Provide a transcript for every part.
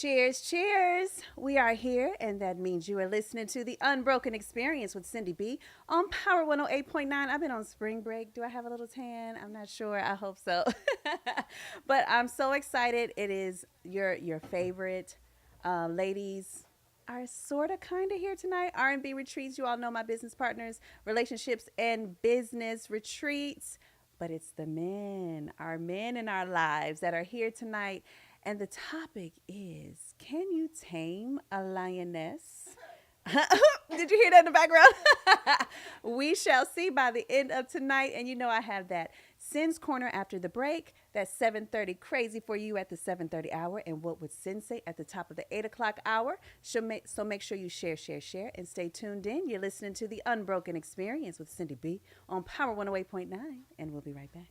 Cheers, cheers. We are here, and that means you are listening to the Unbroken Experience with Syndy B on Power 108.9. I've been on spring break. Do I have a little tan? I'm not sure. I hope so. But I'm so excited. It is your favorite ladies are sort of kind of here tonight. R&B retreats. You all know my business partners, relationships and business retreats. But it's the men, our men in our lives that are here tonight. And the topic is, can you tame a lioness? Did you hear that in the background? We shall see by the end of tonight. And you know I have that Sin's Corner after the break. That's 7:30 crazy for you at the 7:30 hour. And what would Sin say at the top of the 8 o'clock hour? So make sure you share, and stay tuned in. You're listening to the Unbroken Experience with Syndy B on Power 108.9. And we'll be right back.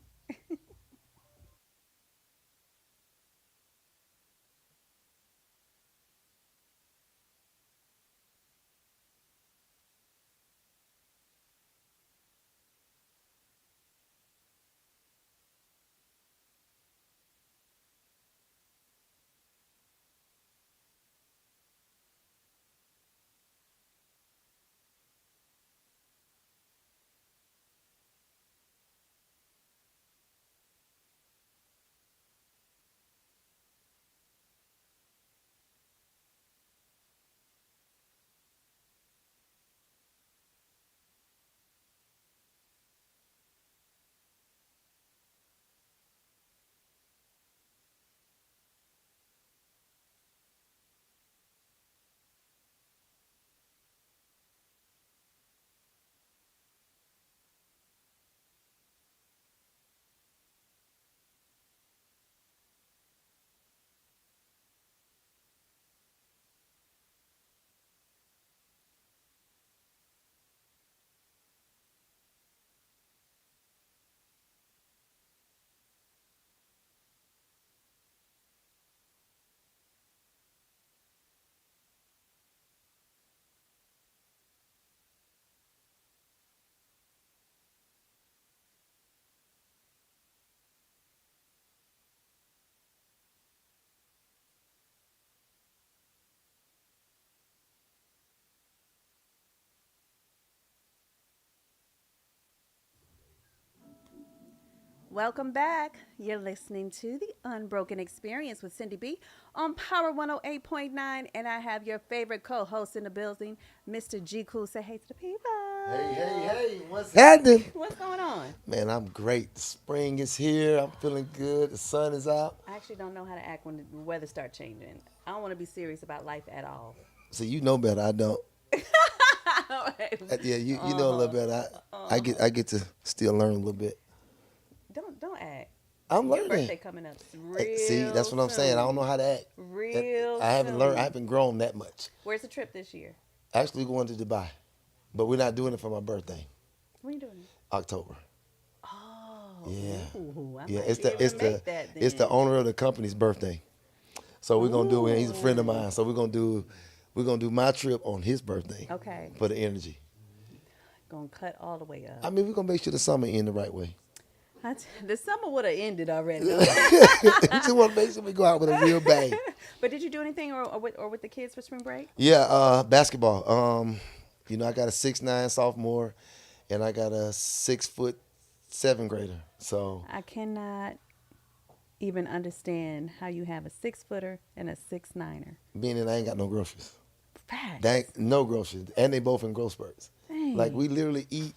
Welcome back. You're listening to the Unbroken Experience with Syndy B on Power 108.9. And I have your favorite co host in the building, Mr. G Cool. Say hey to the people. Hey, what's happening? What's going on? Man, I'm great. The spring is here. I'm feeling good. The sun is out. I actually don't know how to act when the weather starts changing. I don't want to be serious about life at all. So you know better. I don't. Yeah, you know a little better. I get to still learn a little bit. Don't act. I'm Your learning. birthday coming up See, real that's what I'm saying. I don't know soon. how to act. Real I haven't learned. I soon. haven't grown that much. Where's the trip this year? Actually, going to Dubai, but we're not doing it for my birthday, When are you doing it? October. Oh, Yeah, ooh, I yeah. might be able to make that It's the then. owner of the company's birthday. So we're gonna do it. He's a friend of Ooh. mine. So we're gonna do my trip on his birthday Okay. for the energy. Gonna cut all the way up. I mean, we're gonna make sure the summer end the right way. The summer would have ended already. We just want to make sure we go out with a real bang. But did you do anything or with the kids for spring break? Yeah, basketball. I got a 6'9" sophomore, and I got a 6 foot seven grader. So I cannot even understand how you have a 6 footer and a 6 niner. being that I ain't got no groceries, they Facts. ain't no groceries, and they both in growth spurts. Like Dang. we literally eat,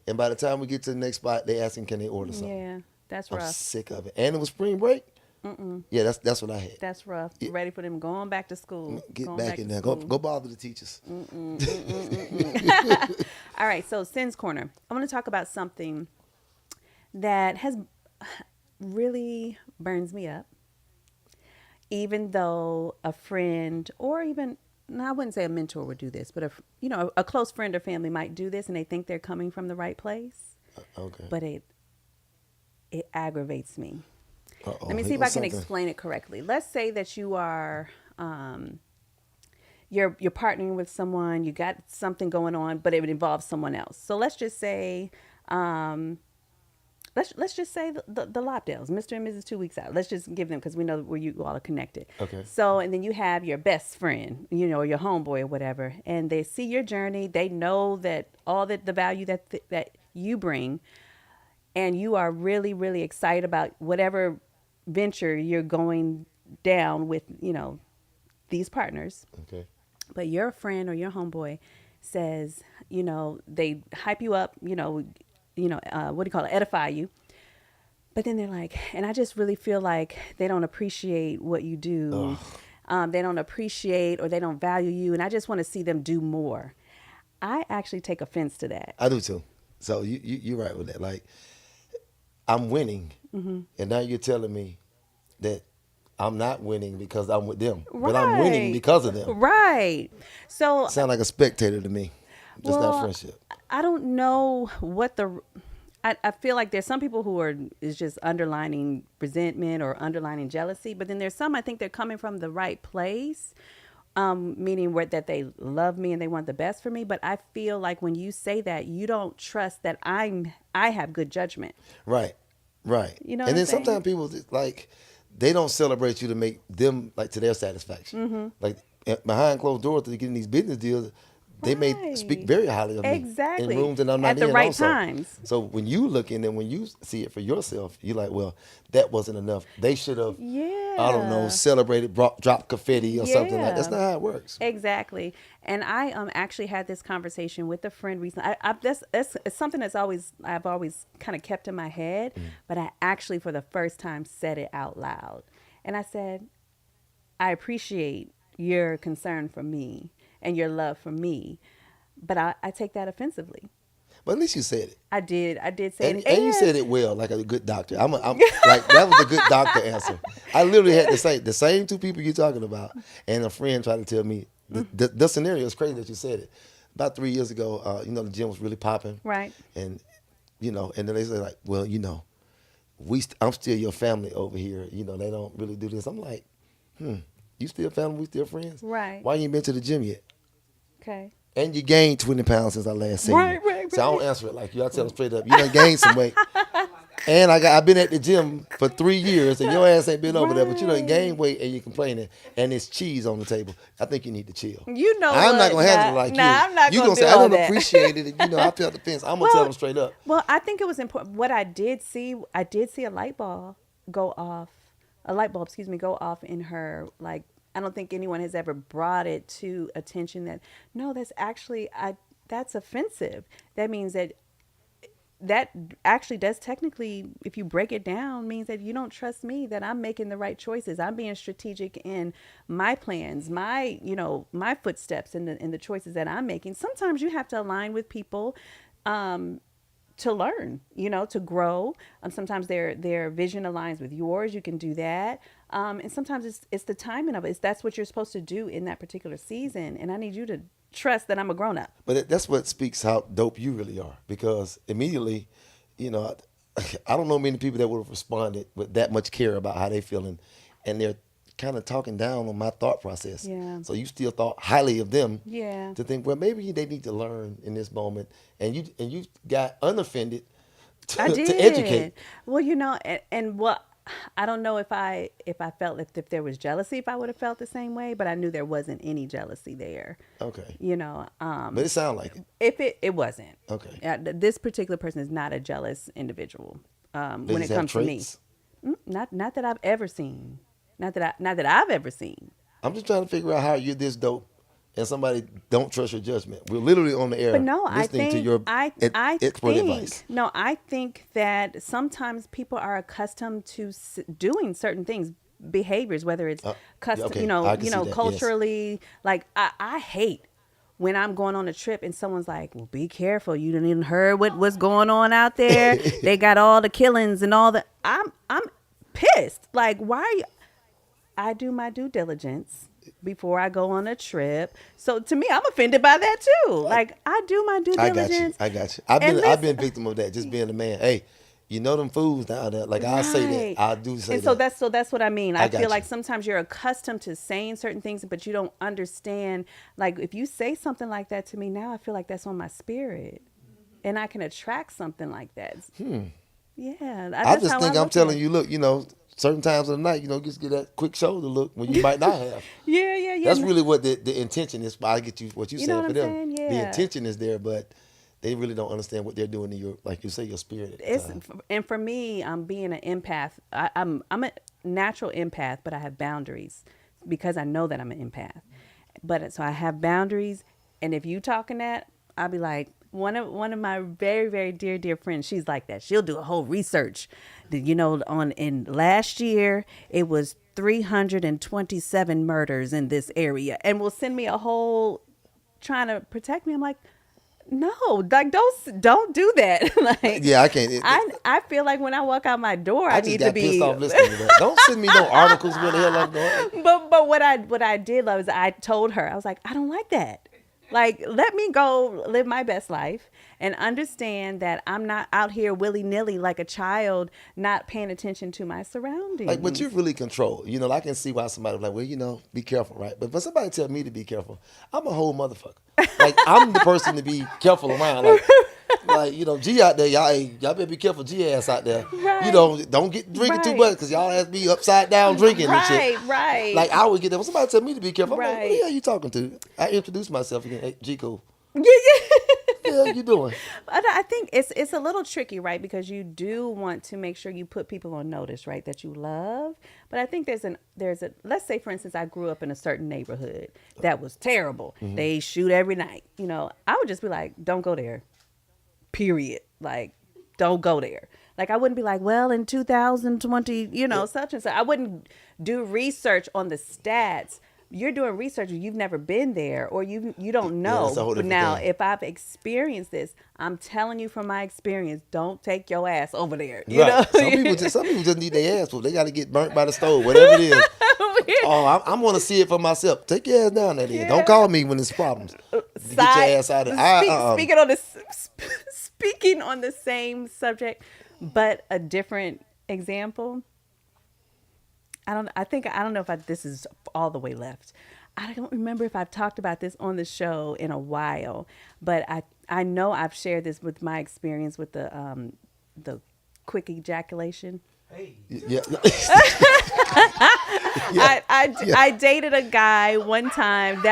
and by the time we get to the next spot, they asking can they order something. Yeah, that's I'm rough. sick of it, and it was spring break. Mm-mm. Yeah, that's what I had. That's rough. Yeah, Ready for them going back to school. get Going back back in to there. Go school. go bother the teachers. Mm-mm, mm-mm, mm-mm. All right, so Sin's Corner. I want to talk about something that has really burns me up, even though a friend or even no, I wouldn't say a mentor would do this, but a close friend or family might do this and they think they're coming from the right place, Okay. but it aggravates me. Uh oh. Let me Here see if I goes can something. explain it correctly. Let's say that you are you're partnering with someone, you got something going on, but it would involve someone else. So let's just say let's just say the Lobdales, Mr. and Mrs. 2 Weeks Out. Let's just give them because we know where you all are connected. Okay. So and then you have your best friend, or your homeboy or whatever, and they see your journey. They know that all that the value that you bring, and you are really really excited about whatever venture you're going down with, these partners. Okay. But your friend or your homeboy says, they hype you up, what do you call it, edify you. But then they're like, and I just really feel like they don't appreciate what you do. Ugh. They don't appreciate or they don't value you. And I just want to see them do more. I actually take offense to that. I do too. So you're right with that. Like, I'm winning, and now you're telling me that I'm not winning because I'm with them, but I'm winning Right. because of them. Right. So, Sound like a spectator to me. Just not well, friendship. I don't know what I feel like there's some people who is just underlining resentment or underlining jealousy, but then there's some I think they're coming from the right place, meaning that they love me and they want the best for me. But I feel like when you say that, you don't trust that I have good judgment. Right. Right. You know what And I'm then saying? sometimes people like they don't celebrate you to make them like to their satisfaction. Like behind closed doors to getting these business deals, they may speak Right. very highly of me in Exactly. rooms that I'm not At the in right also. times. So when you look in and when you see it for yourself, you're like, well, that wasn't enough. They should have, I don't know, Yeah. celebrated, drop confetti or something like that's Yeah. not how it works. Exactly. And I actually had this conversation with a friend recently. That's it's something I've always kind of kept in my head, but I actually for the first time said it out loud. And I said, I appreciate your concern for me and your love for me, but I take that offensively. But at least you said it. I did say it. And you said it well, like a good doctor. I'm like that was a good doctor answer. I literally had to say the same two people you're talking about, and a friend tried to tell me the scenario is crazy that you said it. About 3 years ago, the gym was really popping, Right. and and then they say like, well, I'm still your family over here. They don't really do this. I'm like, you still family? We still friends? Right. Why you ain't been to the gym yet? Okay. And you gained 20 pounds since I last seen Right, you. right, So I don't right. answer it like you. I tell them straight up, you done gained some weight. And I've been at the gym for 3 years and your ass ain't been over there, but you done gained Right. weight and you're complaining and it's cheese on the table. I think you need to chill. You know I'm not what? gonna handle it Nah, like nah, you. I'm not You gonna gonna do say I all don't that. appreciate it. I felt the fence. I'm gonna tell them straight up. Well, I think it was important. What I did see a light bulb go off, a light bulb, excuse me, go off in her. Like, I don't think anyone has ever brought it to attention that, no, that's offensive. That means that actually does technically, if you break it down, means that you don't trust me, that I'm making the right choices. I'm being strategic in my plans, my footsteps in the choices that I'm making. Sometimes you have to align with people, to learn, to grow. Sometimes their vision aligns with yours. You can do that. And sometimes it's the timing of it. That's what you're supposed to do in that particular season. And I need you to trust that I'm a grown up. But that's what speaks how dope you really are. Because immediately, you know, I don't know many people that would have responded with that much care about how they feeling, and they're kind of talking down on my thought process. Yeah. So you still thought highly of them. Yeah. To think, well, maybe they need to learn in this moment, and you got unoffended I to did. educate. Well, and what I don't know if I felt if there was jealousy, if I would have felt the same way, but I knew there wasn't any jealousy there. Okay. But But it sounded like it. if it wasn't. Okay. This particular person is not a jealous individual. They When it just have comes to me, traits. Not that I've ever seen. Not that I've ever seen. I'm just trying to figure out how you're this dope and somebody don't trust your judgment. We're literally on the air But no, I listening think to your expert advice. I think that sometimes people are accustomed to doing certain things, behaviors, whether it's custom, okay, I can see that, yes. culturally. Like I hate when I'm going on a trip and someone's like, "Well, be careful. You didn't even heard what's going on out there. They got all the killings and all the." I'm pissed. Like, why? I do my due diligence before I go on a trip. So to me, I'm offended by that too. Like, I do my due I got you. diligence. I got you. And I've been listen- victim of that. Just being a man. Hey, them fools down there. Like I say Right. that. I do say And that. so that's what I mean. I I got feel like you. sometimes you're accustomed to saying certain things, but you don't understand. Like, if you say something like that to me now, I feel like that's on my spirit, and I can attract something like that. Yeah, I that's just how I think I'm look at telling it. you, look, certain times of the night, just get that quick shoulder look when you might not have. Yeah, yeah, yeah. That's really what the intention is. I get you what you You know saying what for I'm them. saying? The Yeah. intention is there, but they really don't understand what they're doing to your, like you say, your spirit at the It's time. and for me, being an empath. I'm a natural empath, but I have boundaries because I know that I'm an empath. But so I have boundaries, and if you talking that, I'll be like one of my very very dear friends. She's like that. She'll do a whole research. On in last year it was 327 murders in this area, and will send me a whole trying to protect me. I'm like, no, like don't do that. Like Yeah, I can't. I feel like when I walk out my door, I I just need to got pissed be. off listening to that. Don't send me no articles what the hell I'm doing. But what I did love is I told her I was like, I don't like that. Like, let me go live my best life and understand that I'm not out here willy nilly like a child, not paying attention to my Like, but surroundings. you really control. I can see why somebody was like, well, be careful, right? But when somebody tell me to be careful, I'm a whole motherfucker. Like, I'm the person to be careful around. Like, G out there, y'all, hey, y'all better be careful, G ass out there. Right, Don't get drinking too much right, because y'all has to be upside down drinking and shit. right, Like, I would get that. When somebody tell me to be careful, I'm like, who the right. hell you talking to? I introduce myself again. Hey, G, cool. Yeah, yeah. What the hell you doing? I think it's a little tricky, right? Because you do want to make sure you put people on notice, right? That you love. But I think there's a let's say for instance I grew up in a certain neighborhood that was terrible. They shoot every night. I would just be like, don't go there. Period. Like, don't go there. Like, I wouldn't be like, well, in 2020, such and such. I wouldn't do research on the stats. You're doing research and you've never been there or you don't Yeah, that's a know. whole But different now, thing. if I've experienced this, I'm telling you from my experience, don't take your ass over there. You Right. know? Some people just need their ass whooped. They got to get burnt by the stove, whatever it is. Oh, I'm going to see it for myself. Take your ass down there then. Don't Yeah. call me when there's problems. Get your Side ass out of it. speaking on the same subject, but a different example. I don't know if this is all the way left. I don't remember if I've talked about this on the show in a while, but I know I've shared this with my experience with the quick ejaculation. Yeah. Yeah. Yeah. I dated a guy one time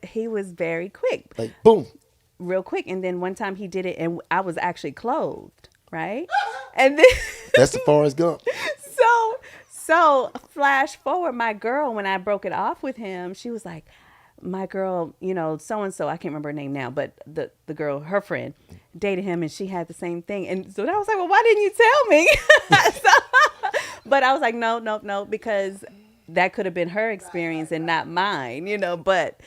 he was very quick, Like, boom. real quick, and then one time he did it and I was actually clothed, right? And then That's the Forrest Gump. so so flash forward, my girl, when I broke it off with him, she was like, my girl, so and so, I can't remember her name now, but the girl, her friend, dated him and she had the same thing. And so I was like, well, why didn't you tell me? But I was like, no, no, no, because that could have been her experience and not mine, but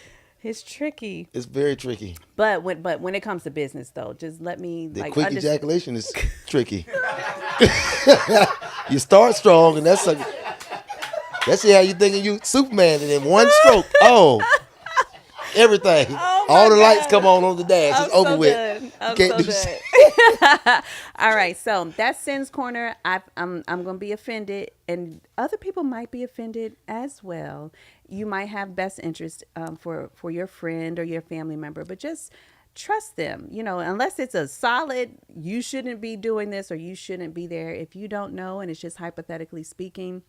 it's tricky. It's very tricky. But when it comes to business though, just let me The like quick understand. ejaculation is tricky. You start strong, and that's how you thinking you Superman, and then one stroke, oh, everything, Oh all my the lights come God. on the dash. It's I'm over so with. done. You I'm can't so do shit. done. All right, so that's Sin's Corner. I'm gonna be offended, and other people might be offended as well. You might have best interest for your friend or your family member, but just trust them. Unless it's a solid, you shouldn't be doing this or you shouldn't be there. If you don't know, and it's just hypothetically speaking,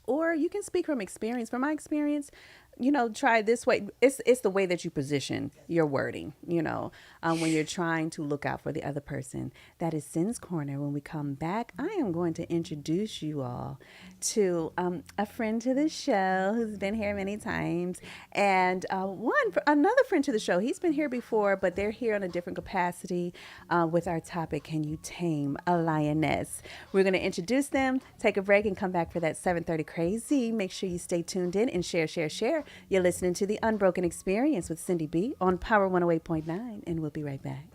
or you can speak from experience. From my experience, try this way. It's the way that you position your wording, when you're trying to look out for the other person. That is Sin's Corner. When we come back, I am going to introduce you all to a friend to the show who's been here many times, and another friend to the show. He's been here before, but they're here on a different capacity with our topic, Can You Tame a Lioness? We're going to introduce them, take a break, and come back for that 7:30 crazy. Make sure you stay tuned in and share. You're listening to The Unbroken Experience with Syndy B on Power 108.9, and we'll be right back.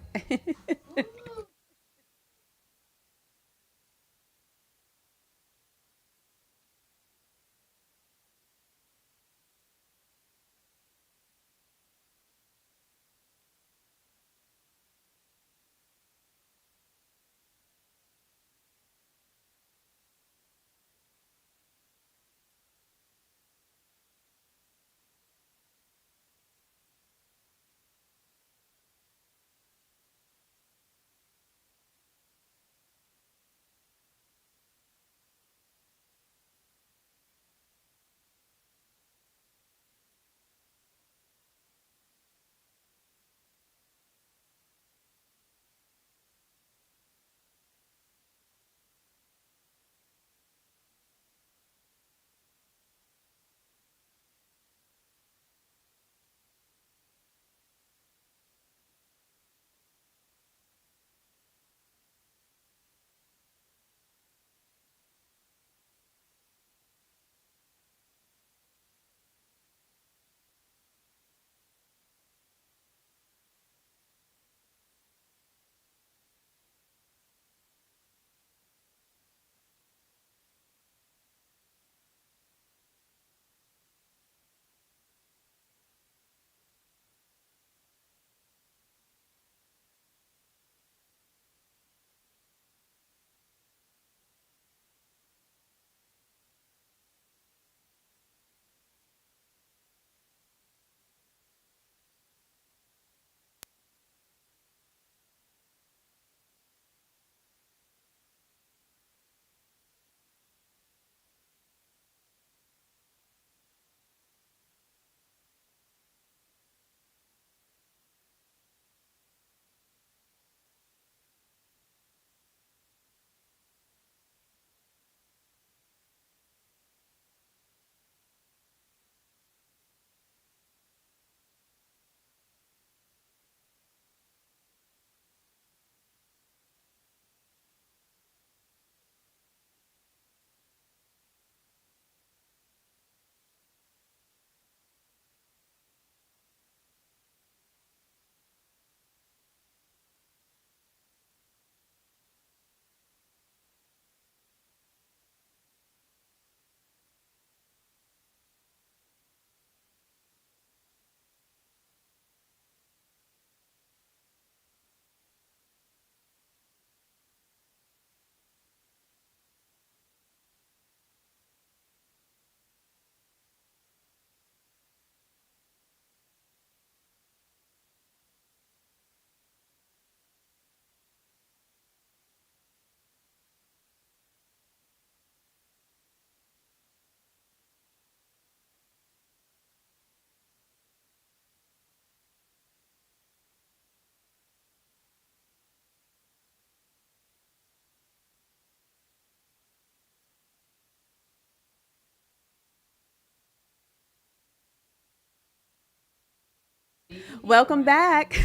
Welcome back.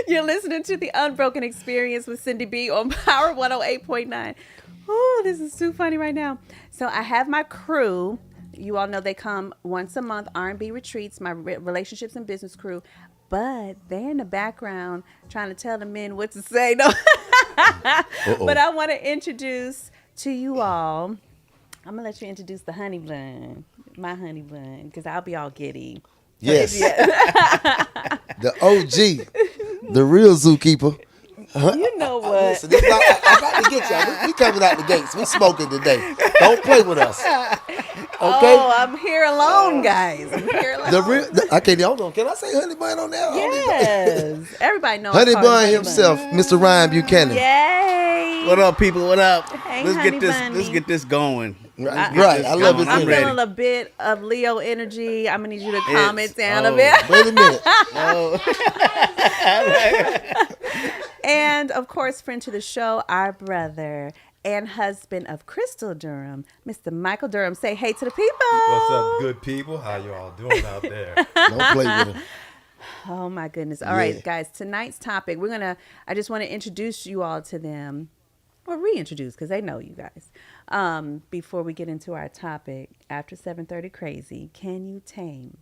You're listening to the Unbroken Experience with Syndy B on Power 108.9. Oh, this is too funny right now. So I have my crew. You all know they come once a month, R&B retreats, my relationships and business crew. But they're in the background trying to tell the men what to say. No. But I want to introduce to you all, I'm going to let you introduce the honey bun, my honey bun, because I'll be all giddy. So Yes. The OG, the real zookeeper. You know what? Listen, I'm about to get y'all. We coming out the gates. We smoking today. Don't play with us. Okay? Oh, I'm here alone, guys. I'm here alone. I can't. Hold on. Can I say Honey Bun on there? Yes. Everybody knows Honey Bun himself, Mr. Ryan Buchanan. Yay. What up, people? What up? Hey, let's honey get this. bunny. Let's get this going. Right. I love his I'm energy. feeling a bit of Leo energy. I'm going to need you to It's- calm it down a oh. bit. Wait a minute. And, of course, friend to the show, our brother and husband of Crystal Durham, Mr. Michael Durham. Say hey to the people. What's up, good people? How you all doing out there? Don't play with him. Oh, my goodness. All right, guys, tonight's topic, I just want to introduce you all to them, or reintroduce, because they know you guys. Before we get into our topic, after 7:30 crazy, can you tame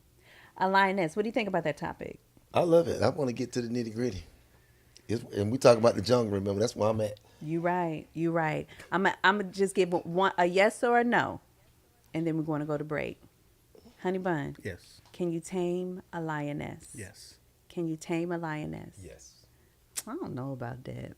a lioness? What do you think about that topic? I love it. I want to get to the nitty gritty. And we talk about the jungle, remember? That's where I'm at. You right. I'm gonna just give a yes or a no, and then we're going to go to break. Honey Bun, Yes. can you tame a lioness? Yes. Can you tame a lioness? Yes. I don't know about that.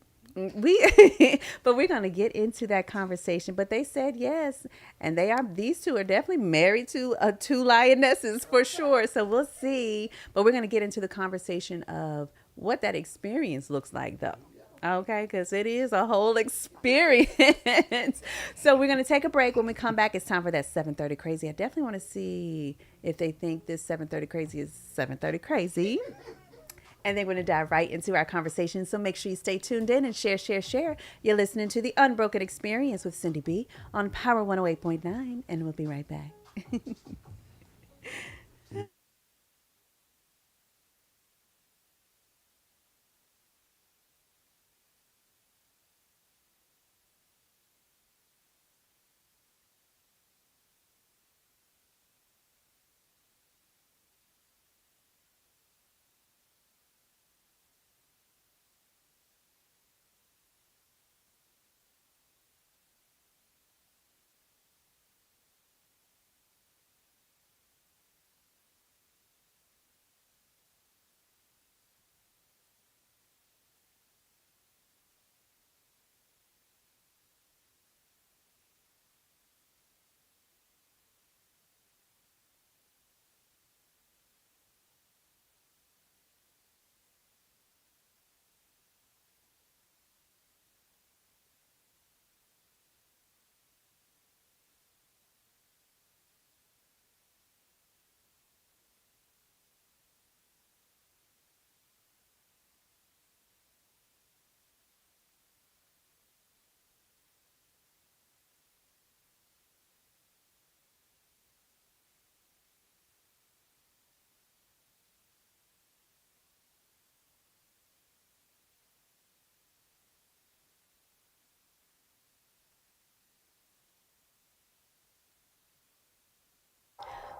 But we're gonna get into that conversation. But they said yes, and these two are definitely married to two lionesses for sure. So we'll see. But we're gonna get into the conversation of what that experience looks like, though. Okay, because it is a whole experience. So we're gonna take a break. When we come back, it's time for that 7:30 crazy. I definitely want to see if they think this 7:30 crazy is 7:30 crazy. And then we're going to dive right into our conversation. So make sure you stay tuned in and share. You're listening to the Unbroken Experience with Syndy B on Power 108.9. And we'll be right back.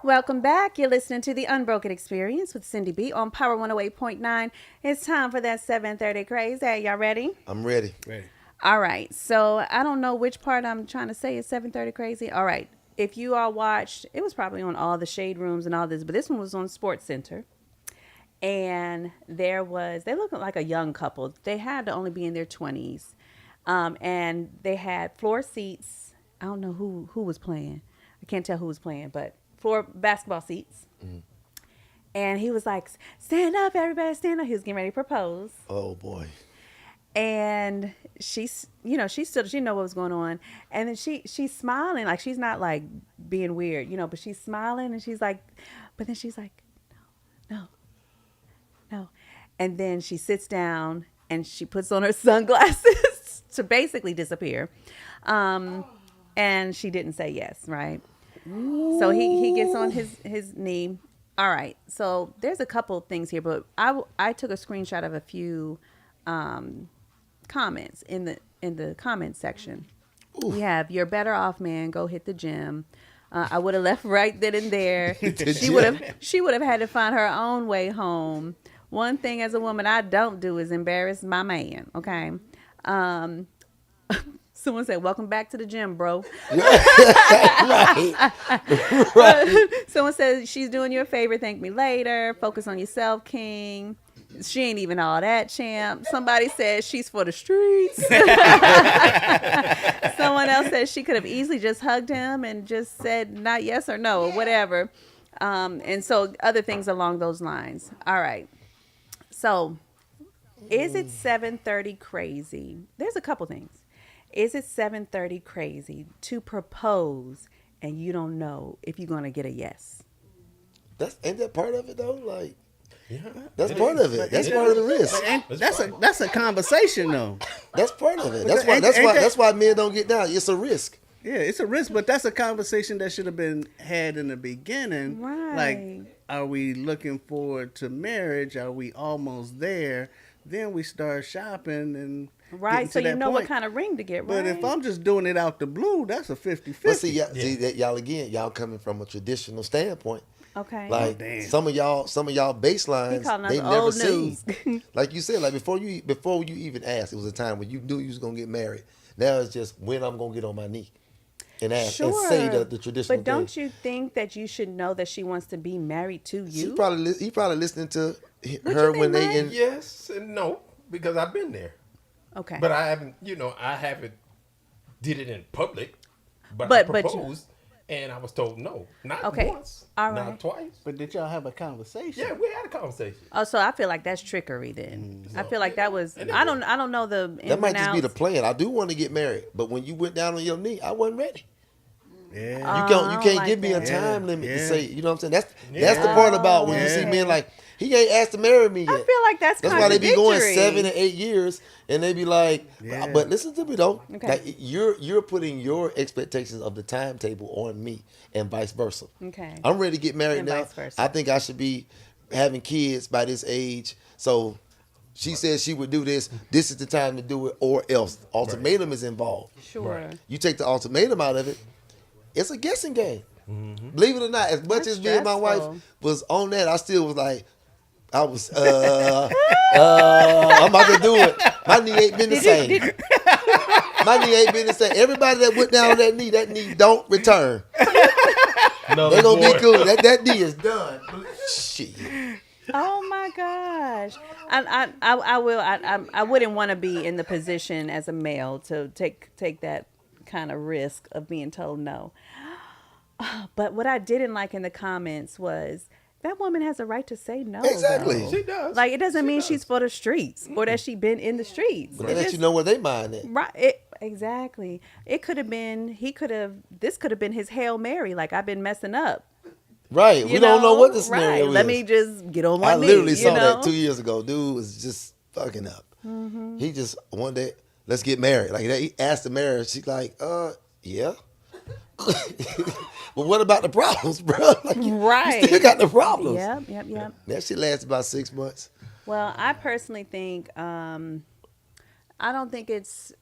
Welcome back. You're listening to the Unbroken Experience with Syndy B on Power 108.9. It's time for that 7:30 crazy. Y'all ready? I'm ready. Ready. All right. So I don't know which part I'm trying to say is 7:30 crazy. All right. If you all watched, it was probably on all the shade rooms and all this, but this one was on Sports Center. And they looked like a young couple. They had to only be in their 20s. And they had floor seats. I don't know who was playing. I can't tell who was playing, but floor basketball seats. Mm-hmm. And he was like, stand up, everybody, stand up. He was getting ready to propose. Oh, boy. And she know what was going on. And then she's smiling, like she's not like being weird, but she's smiling and she's like, but then she's like, no. And then she sits down and she puts on her sunglasses to basically disappear. And she didn't say yes, right? Ooh. So he gets on his knee All right. So there's a couple of things here, but I took a screenshot of a few um, comments in the comment section. We have "You're better off, man. Go hit the gym." I would have left right then and there. She would have had to find her own way home. One thing as a woman I don't do is embarrass my man. Okay. Um, Someone said, "Welcome back to the gym, bro." Right. Right. Someone says she's doing you a favor. Thank me later. Focus on yourself, King. She ain't even all that, champ. Somebody says she's for the streets. Someone else says she could have easily just hugged him and just said not yes or no or whatever. And so other things along those lines. All right. So is it 7:30 crazy? There's a couple things. Is it 7:30 crazy to propose and you don't know if you're going to get a yes? Ain't that part of it though? Like, Yeah. that's part of it. That's part of the risk. That's a conversation though. That's part of it. But ain't that- That's why men don't get down. It's a risk. Yeah, it's a risk, but that's a conversation that should have been had in the beginning. Right. Like, are we looking forward to marriage? Are we almost there? Then we start shopping and Right. getting So to you that know what point. kind of ring to get, right? But if I'm just doing it out the blue, that's a 50-50. But see, see that y'all again, y'all coming from a traditional standpoint. Okay. Like damn. some of y'all He baselines calling us they never old seen. news. Like you said, like before you even asked, it was a time when you knew you was gonna get married. Now it's just when I'm gonna get on my knee and ask and say the traditional But don't thing. you think that you should know that she wants to be married to you? He probably listening to What her you when think, they Mike? in. Yes and no, because I've been there. Okay. But I haven't, I haven't did it in public. But I But you- proposed, and I was told no. Not Okay. once. All Not right. twice. But did y'all have a conversation? Yeah, we had a conversation. Oh, so I feel like that's trickery then. I feel like that was. I don't know the. Ins That might and just be the outs. plan. I do want to get married, but when you went down on your knee, I wasn't ready. Yeah. You I can't don't give me like a that. time limit to Yeah. say. You know what I'm saying? That's the part about when you see okay. men like he ain't asked to marry me yet. I feel like that's That's why they be going contradictory. 7 and 8 years, and they be like, Yeah. but listen to me though. Okay. Like, you're putting your expectations of the timetable on me, and vice versa. Okay. I'm ready to get married And now. vice versa. I think I should be having kids by this age. So she said she would do this. This is the time to do it, or else. Ultimatum is involved. Sure. Right. You take the ultimatum out of it, it's a guessing game. Believe it or not, as much That's as me and my wife stressful. was on that, I still was like, I'm about to do it. My knee ain't been the same. My knee ain't been the same. Everybody that went down on that knee don't return. They gonna be cool. That knee is done. Shit. Oh my gosh. I wouldn't want to be in the position as a male to take that kind of risk of being told no. But what I didn't like in the comments was that woman has a right to say no. Exactly. though. She does. Like it doesn't She mean does. she's for the streets or that she been in the streets. But It they let just- you know where they mind at. Right. Exactly. It could have been. This could have been his Hail Mary. Like I've been messing up. Right. We don't know what the scenario right. is. Let me just get on my I knee. literally saw you know? that 2 years ago. Dude was just fucking up. He just one day, let's get married. Like that, he asked to marry her. She's like, yeah. But what about the problems, bro? Like, Right. you still got the problems. Yep. That shit lasted about 6 months. Well, I personally think I don't think it's.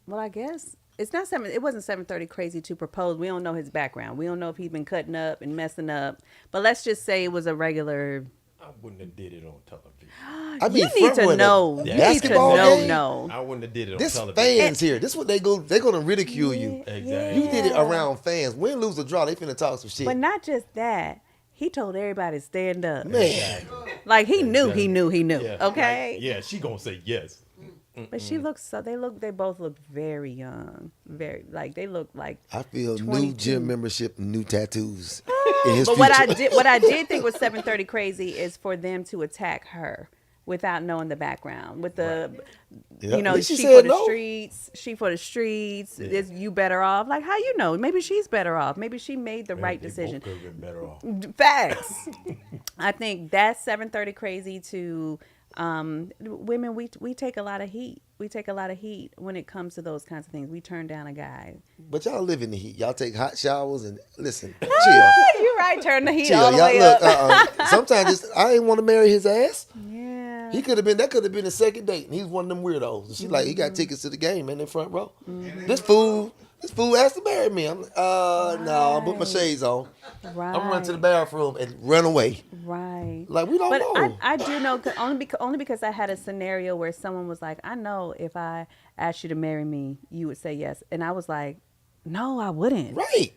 Well, I guess it's not 7. It wasn't 7:30 crazy to propose. We don't know his background. We don't know if he's been cutting up and messing up. But let's just say it was a regular. I wouldn't have did it on television. I mean, You need from to when know. the You need to basketball know. game, No. I wouldn't have did it on This television. fans here. This what they go. They're gonna ridicule you. Exactly. You did it around fans. Win, lose, or draw. They finna talk some shit. But not just that. He told everybody to stand up. Man, Like he knew. Yeah. Okay. Like, yeah, she gonna say yes. But she looks so. They both look very young. Very like they look like. I feel 22. new gym membership, new tattoos in his But future. what I did think was 7:30 crazy is for them to attack her without knowing the background. With the, Yeah. you know, At least she she for said the no. streets. She for the streets. Is you better off? Like how you know? Maybe she's better off. Maybe she made the right They decision. both could have been better off. Facts. I think that's 7:30 crazy to Women, we take a lot of heat. We take a lot of heat when it comes to those kinds of things. We turn down a guy. But y'all live in the heat. Y'all take hot showers and listen, chill. You're right. Turn the heat all Chill. the Y'all way look, up. sometimes I ain't want to marry his ass. Yeah. He could have been. That could have been a second date, and he's one of them weirdos. And she like, he got tickets to the game in the front row. This fool, this fool asked to marry me. I'm like, no. I put my shades on. Right. I'm run to the bathroom and run away. Right. Like we don't But know. I do know only because I had a scenario where someone was like, I know if I asked you to marry me, you would say yes. And I was like, no, I wouldn't. Right.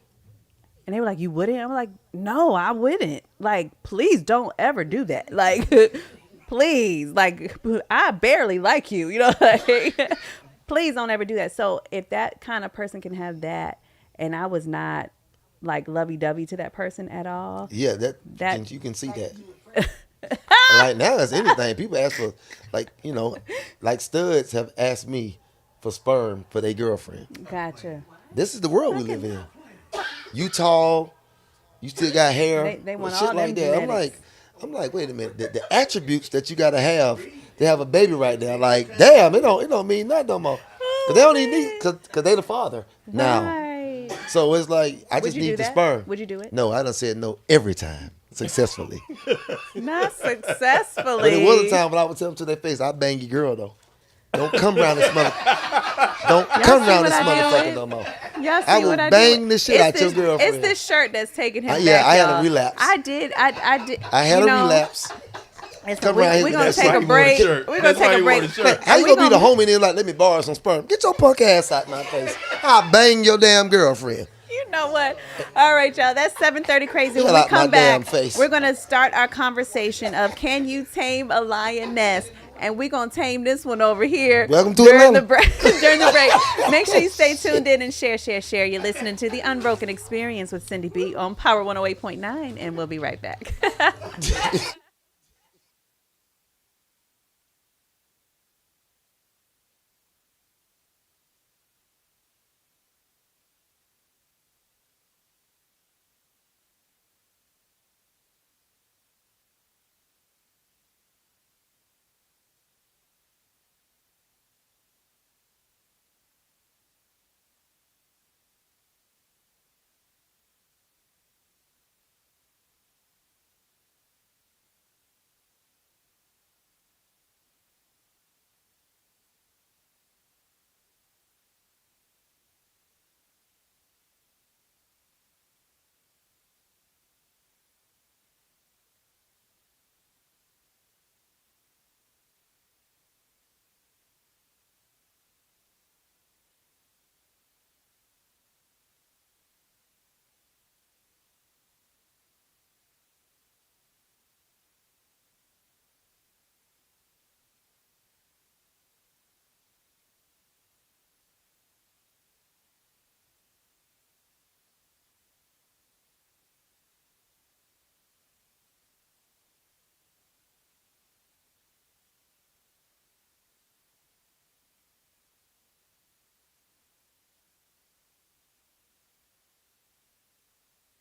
And they were like, you wouldn't? I'm like, no, I wouldn't. Like, please don't ever do that. Like, please. Like, I barely like you. You know, like, please don't ever do that. So if that kind of person can have that, and I was not like lovey-dovey to that person at all. Yeah, That you can see that. Like now, it's anything. People ask for, like like studs have asked me for sperm for their girlfriend. Gotcha. This is the world we live in. You tall, you still got hair, They want shit all like them that. genetics. I'm like, wait a minute. The attributes that you gotta have to have a baby right now, like, damn, it don't mean nothing no more. Cause they don't even need, cause they the father now. Right. So it's like I Would just you do need the that? sperm. Would you do it? No, I done said no every time successfully. Not successfully. But it was a time when I would tell them to their face, I bang your girl though. Don't come around this mother. Don't come see around what this I did motherfucker with? no more. Y'all see I will what I bang did? the shit out your girlfriend. It's this shirt that's taking him back, Yeah, I had a y'all. relapse. I did. I did. I had a relapse. Come We're around here going with to that take a shirt. break. shirt. We're going That's to why take a you break. want a shirt. How you We gonna be the homie and then like, let me borrow some sperm? Get your punk ass out my face. I'll bang your damn girlfriend. You know what? All right, y'all. That's 7:30 crazy. Get When we out my come damn back, face. we're gonna start our conversation of can you tame a lioness, and we're gonna tame this one over here. Welcome to during Atlanta. the break. During the break, make sure you stay tuned in and share. You're listening to the Unbroken Experience with Syndy B on Power 108.9, and we'll be right back.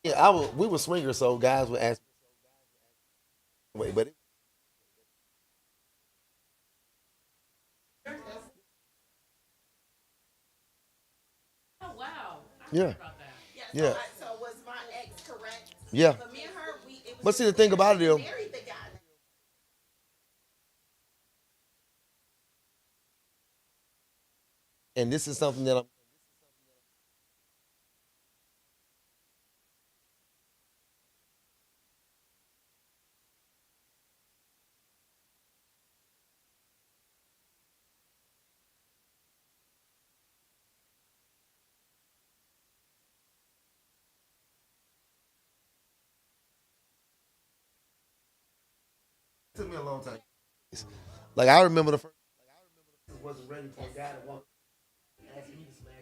Yeah, we were swingers, so guys would ask wait, but yeah. Yeah. So was my ex correct? Yeah. But me and her, it was But see the thing about it though, married the guy. and this is something that took me a long time. Like I remember the first wasn't ready for a guy to walk asking me to smash.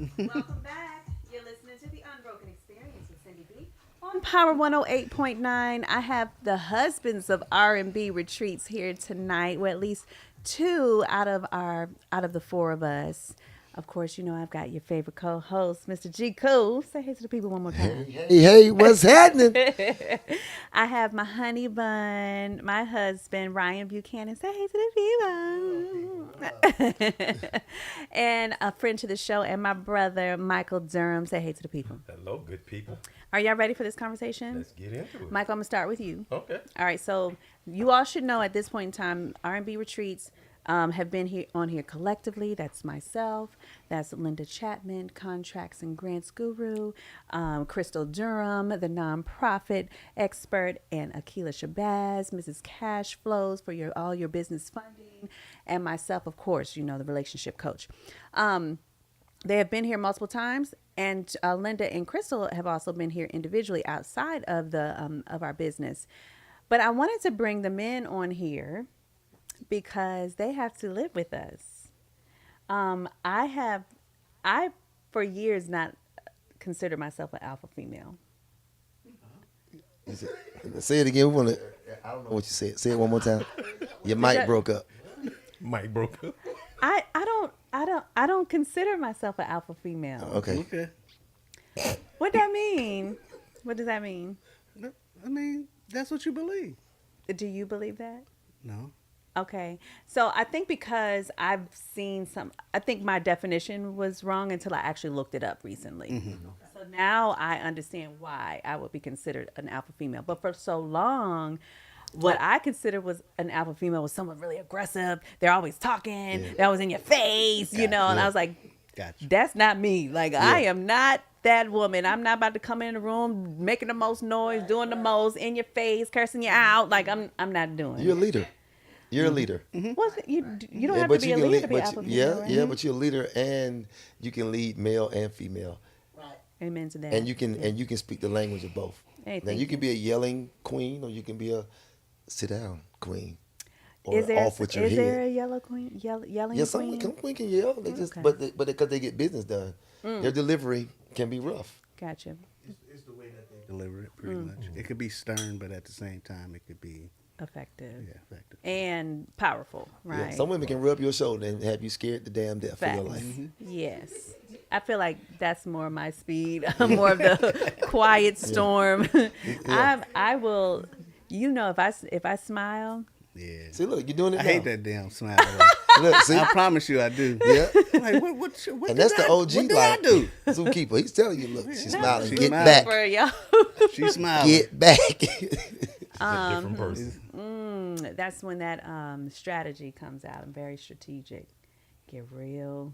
Welcome back. You're listening to the Unbroken Experience with Cindy B. On Power 108.9, I have the husbands of R&B retreats here tonight. Well, at least two out of the four of us. Of course, you know I've got your favorite co-host, Mr. G. Cool. Say hey to the people one more time. Hey, what's happening? I have my honey bun, my husband, Ryan Buchanan. Say hey to the people. And a friend to the show, and my brother, Michael Durham. Say hey to the people. Hello, good people. Are y'all ready for this conversation? Let's get into it. Michael, I'm going to start with you. Okay. All right, so you all should know at this point in time, R&B retreats have been here on here collectively. That's myself. That's Linda Chapman, Contracts and Grants Guru, Crystal Durham, the nonprofit expert, and Akila Shabazz, Mrs. Cash Flows for all your business funding, and myself, of course, you know, the relationship coach. They have been here multiple times, and Linda and Crystal have also been here individually outside of the of our business. But I wanted to bring the men on here because they have to live with us. I for years not considered myself an alpha female. Say it again. I don't know what you said. Say it one more time. Your mic broke up. Mike broke up. I don't consider myself an alpha female. Okay. Okay. What that mean? What does that mean? I mean, that's what you believe. Do you believe that? No. Okay. So I think because I've seen I think my definition was wrong until I actually looked it up recently. Mm-hmm. So now I understand why I would be considered an alpha female. But for so long, what I considered was an alpha female was someone really aggressive. They're always talking. They're always in your face, you know. And I was like, Gotcha. that's not me. Like, I am not that woman. I'm not about to come in the room making the most noise, doing the most, in your face, cursing you out. Like, I'm not doing You're a it. leader. You're a leader. What's it? You don't have to but be you a can leader lead. to be an But alpha yeah, female, right? yeah. But you're a leader, and you can lead male and female, Amen to that. and you can speak the language of both. Hey, now thank you can be a yelling queen, or you can be a sit down queen, or Is there, off with your is head. there a yellow queen, yelling Yeah, some queen? queen can yell. They just, Okay. but because they get business done, their delivery can be rough. Gotcha. It's the way that they deliver it, pretty much. It could be stern, but at the same time, it could be Effective. effective. And powerful, Yeah, right? some women can rub your shoulder and have you scared to damn death for your Facts. life. Yes. I feel like that's more my speed. I'm more of the quiet storm. I will, you know, if I smile, Yeah. See, look, you're doing it I now. hate that damn smile. Look, see, I promise you, I do. yeah. Like, what And did that's the I- OG What did like I do? zookeeper. He's telling you, look, she's smiling. She's Get smiling. back. for y'all. She smiling. Get back. A different person. That's when that strategy comes out. I'm very strategic. Get real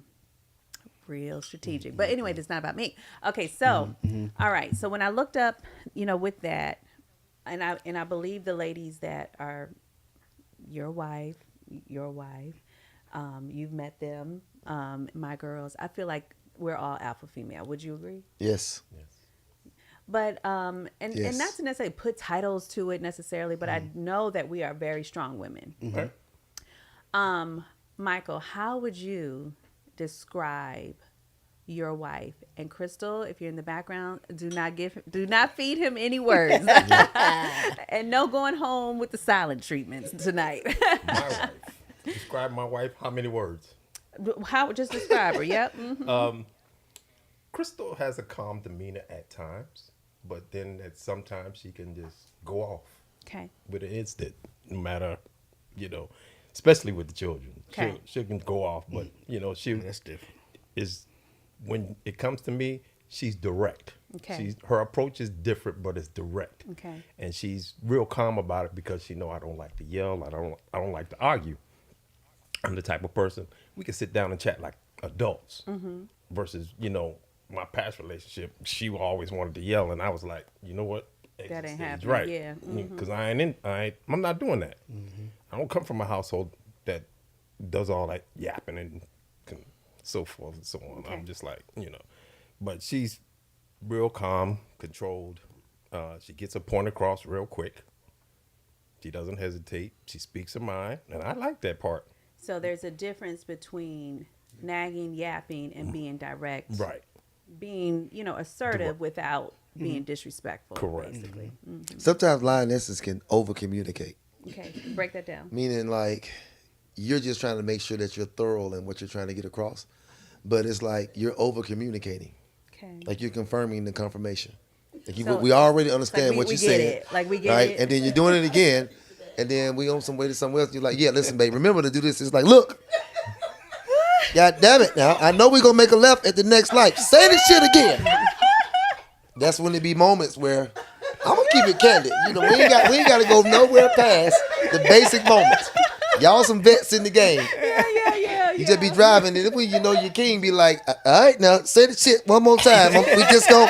strategic. But anyway, that's not about me. Okay, so all right. So when I looked up, you know, with that, and I believe the ladies that are your wife, you've met them, my girls. I feel like we're all alpha female. Would you agree? Yes. But and Yes. not to necessarily put titles to it necessarily, but I know that we are very strong women. Right? Michael, how would you describe your wife? And Crystal, if you're in the background, do not feed him any words. And no going home with the silent treatments tonight. My wife. Describe my wife. How many words? How just describe her? Yep. Mhm. Crystal has a calm demeanor at times, but then sometimes she can just go off Okay. with an instant, no matter, you know, especially with the children. Okay. She can go off, but you know, she That's different. is when it comes to me, she's direct. Okay. Her approach is different, but it's direct. Okay. And she's real calm about it because she know I don't like to yell. I don't like to argue. I'm the type of person we can sit down and chat like adults. Versus, you know, my past relationship, she always wanted to yell, and I was like, you know what? That ain't It's happening, right. yeah. Because I'm not doing that. I don't come from a household that does all that yapping and so forth and so on. Okay. I'm just like, you know, but she's real calm, controlled. She gets her point across real quick. She doesn't hesitate. She speaks her mind, and I like that part. So there's a difference between nagging, yapping, and being direct. Right. Being, assertive Direct. without being disrespectful. Correct. Basically. Sometimes lionesses can over communicate, Okay, break that down. meaning like you're just trying to make sure that you're thorough in what you're trying to get across, but it's like you're over communicating, Okay. like you're confirming the confirmation. Like So we already it's understand like what we you get said, it. Like we get right? it. And then you're doing it again, and then we on some way to somewhere else. You're like, yeah, listen, babe, remember to do this. It's like, look, God damn it! Now I know we're gonna make a left at the next light. Say this shit again. That's when there be moments where I'm gonna keep it candid. We ain't got to go nowhere past the basic moments. Y'all some vets in the game. Yeah. You just be driving, and when you know your king be like, all right, now say the shit one more time. We just go.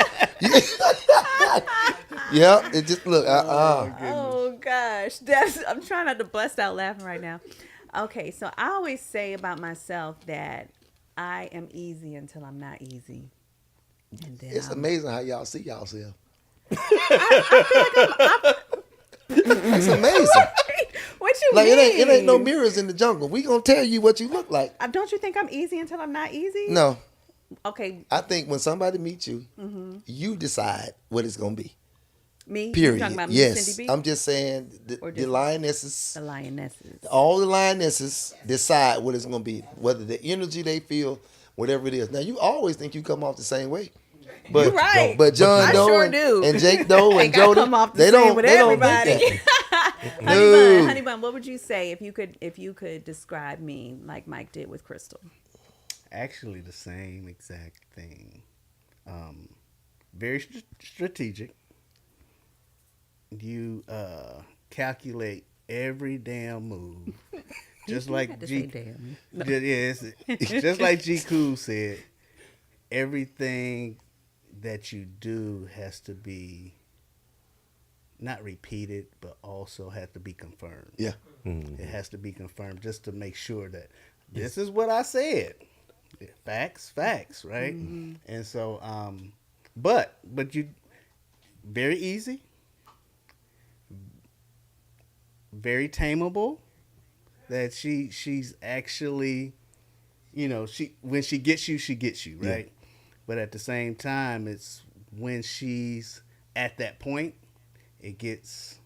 Yeah, it just look. Oh gosh, I'm trying not to bust out laughing right now. Okay, so I always say about myself that I am easy until I'm not easy, and then It's I'm- amazing how y'all see yourself. It's amazing. What you Like mean? it ain't no mirrors in the jungle. We gonna tell you what you look like. Don't you think I'm easy until I'm not easy? No, Okay, I think when somebody meets you, Mm-hmm. you decide what it's gonna be. me. You Period. talking about me, Yes, Syndy B? I'm just saying Or the just- lionesses, The lionesses. all the lionesses decide what it's gonna be, whether the energy they feel, whatever it is. Now you always think you come off the same way, but You right. but John I Doe sure and, do. and Jake Doe and Think I Jody, come off the they same don't with they don't everybody. think that. Honey bun, what would you say if you could describe me like Mike did with Crystal? Actually, the same exact thing. Very strategic. You calculate every damn move, just like had to say damn. just like G Cool said. Everything that you do has to be not repeated, but also has to be confirmed. Yeah, It has to be confirmed just to make sure that this is what I said. Facts, right? And so, but you very easy, very tameable. That she's actually, when she gets you, right? But at the same time, it's when she's at that point, it gets,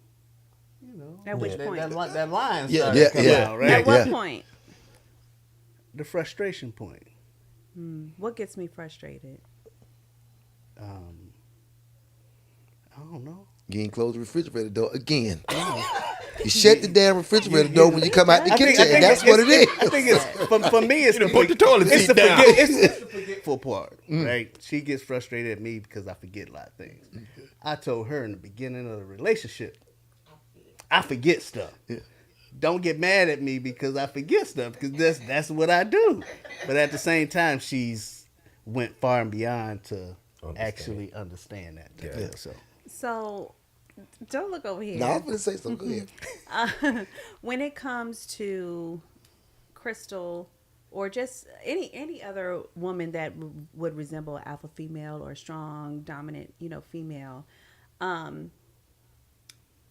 At which point? that line yeah, started yeah, coming yeah. out, right? At what Yeah. point? The frustration point. What gets me frustrated? I don't know. You ain't close the refrigerator door again. You shut the damn refrigerator door when you come out the kitchen, and that's what it is. I think it's for me. It's put the toilet it's seat the down. it's the forgetful part, right? She gets frustrated at me because I forget a lot of things. I told her in the beginning of the relationship, I forget stuff. Don't get mad at me because I forget stuff, because that's what I do. But at the same time, she's went far and beyond to actually understand that. Yeah. So, don't look over here. No, I was gonna say something. Go ahead. When it comes to Crystal or just any other woman that would resemble an alpha female or a strong, dominant, female,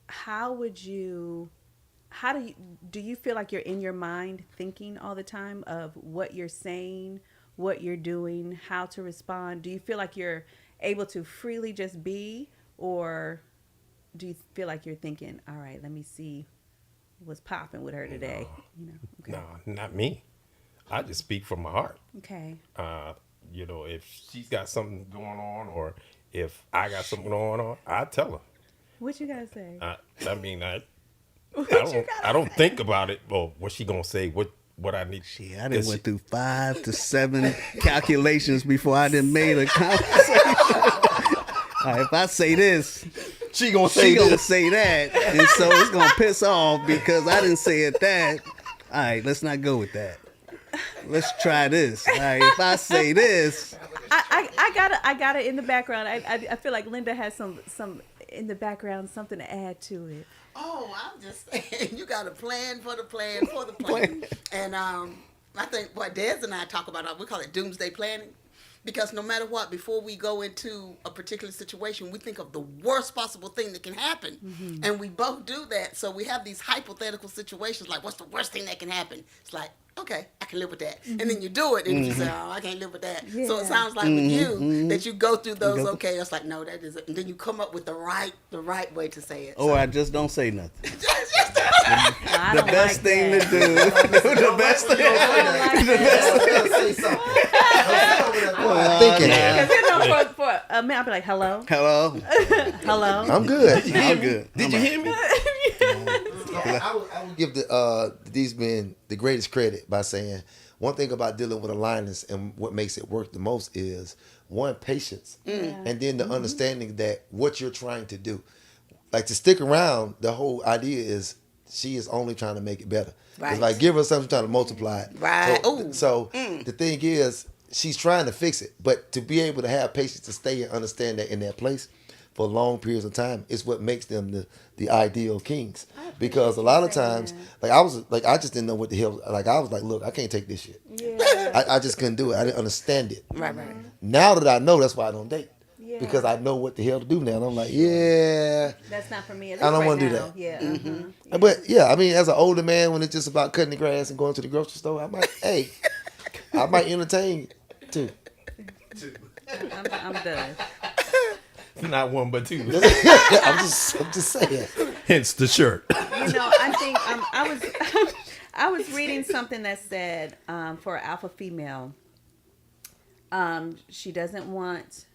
how do you feel like you're in your mind thinking all the time of what you're saying, what you're doing, how to respond? Do you feel like you're able to freely just be, or do you feel like you're thinking, all right, let me see what's popping with her today? Okay. No, not me. I just speak from my heart. Okay. If she's got something going on, or if I got something going on, I tell her. What you gotta say? I don't think about it. Well, what's she gonna say? What I need? I done went through 5 to 7 calculations before I done made a conversation. All right, if I say this, She gonna she gonna say that, and so it's gonna piss off because I didn't say it that. All right, let's not go with that. Let's try this. All right, if I say this, I got it in the background. I feel like Linda has some in the background, something to add to it. Oh, I'm just saying, you got a plan for the plan for the plan. And I think what Des and I talk about, we call it doomsday planning. Because no matter what, before we go into a particular situation, we think of the worst possible thing that can happen. Mm-hmm. And we both do that. So we have these hypothetical situations like, what's the worst thing that can happen? It's like, okay, I can live with that. And then you do it, and you say, oh, I can't live with that. So Yeah. it sounds like with you that you go through those. Okay, it's like no, that isn't. And then you come up with the right way to say it. Or I just don't say nothing. I The don't best like thing that. to do. The best thing. Thinking. Because for a minute, I'll be like, hello, Hello. hello. I'm good. I'm good. Did you hear me? I would give these men the greatest credit by saying one thing about dealing with alliance and what makes it work the most is one, patience, and then the understanding that what you're trying to do, like to stick around. The whole idea is she is only trying to make it better. Right. It's like give her something, trying to multiply it. Right. So, Ooh. so the thing is, she's trying to fix it, but to be able to have patience to stay and understand that in that place for long periods of time is what makes them the ideal kings. Because a lot of times, I just didn't know what the hell. Like I was like, look, I can't take this shit. Yeah. I just couldn't do it. I didn't understand it. Right. Now that I know, that's why I don't date. Yeah. Because I know what the hell to do now. And I'm like, yeah. That's not for me. I don't want wanna to do that. Yeah. But yeah, I mean, as an older man, when it's just about cutting the grass and going to the grocery store, I'm like, hey, I might entertain too. I'm done. Not one, but two. I'm just saying. Hence the shirt. You know, I think I was reading something that said for an alpha female, she doesn't want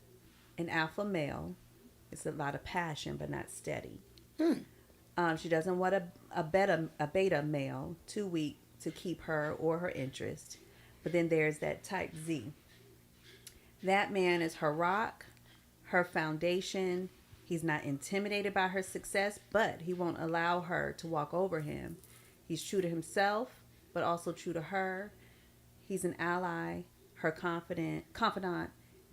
an alpha male. It's a lot of passion, but not steady. She doesn't want a beta male, too weak to keep her or her interest. But then there's that type Z. That man is her rock, her foundation. He's not intimidated by her success, but he won't allow her to walk over him. He's true to himself, but also true to her. He's an ally, her confidant,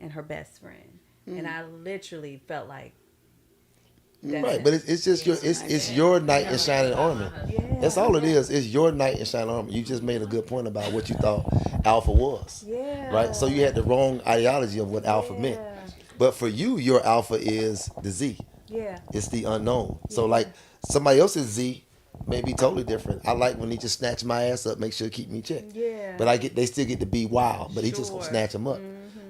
and her best friend. And I literally felt like that's Right, it. but it's just your knight in shining armor. Yeah. That's all it is. It's your knight in shining armor. You just made a good point about what you thought alpha was. Yeah. Right? So you had the wrong ideology of what alpha meant. But for you, your alpha is the Z. Yeah. It's the unknown. So like somebody else's Z may be totally different. I like when he just snatch my ass up, make sure to keep me checked. Yeah. But they still get to be wild, but he just gonna Sure. snatch them up.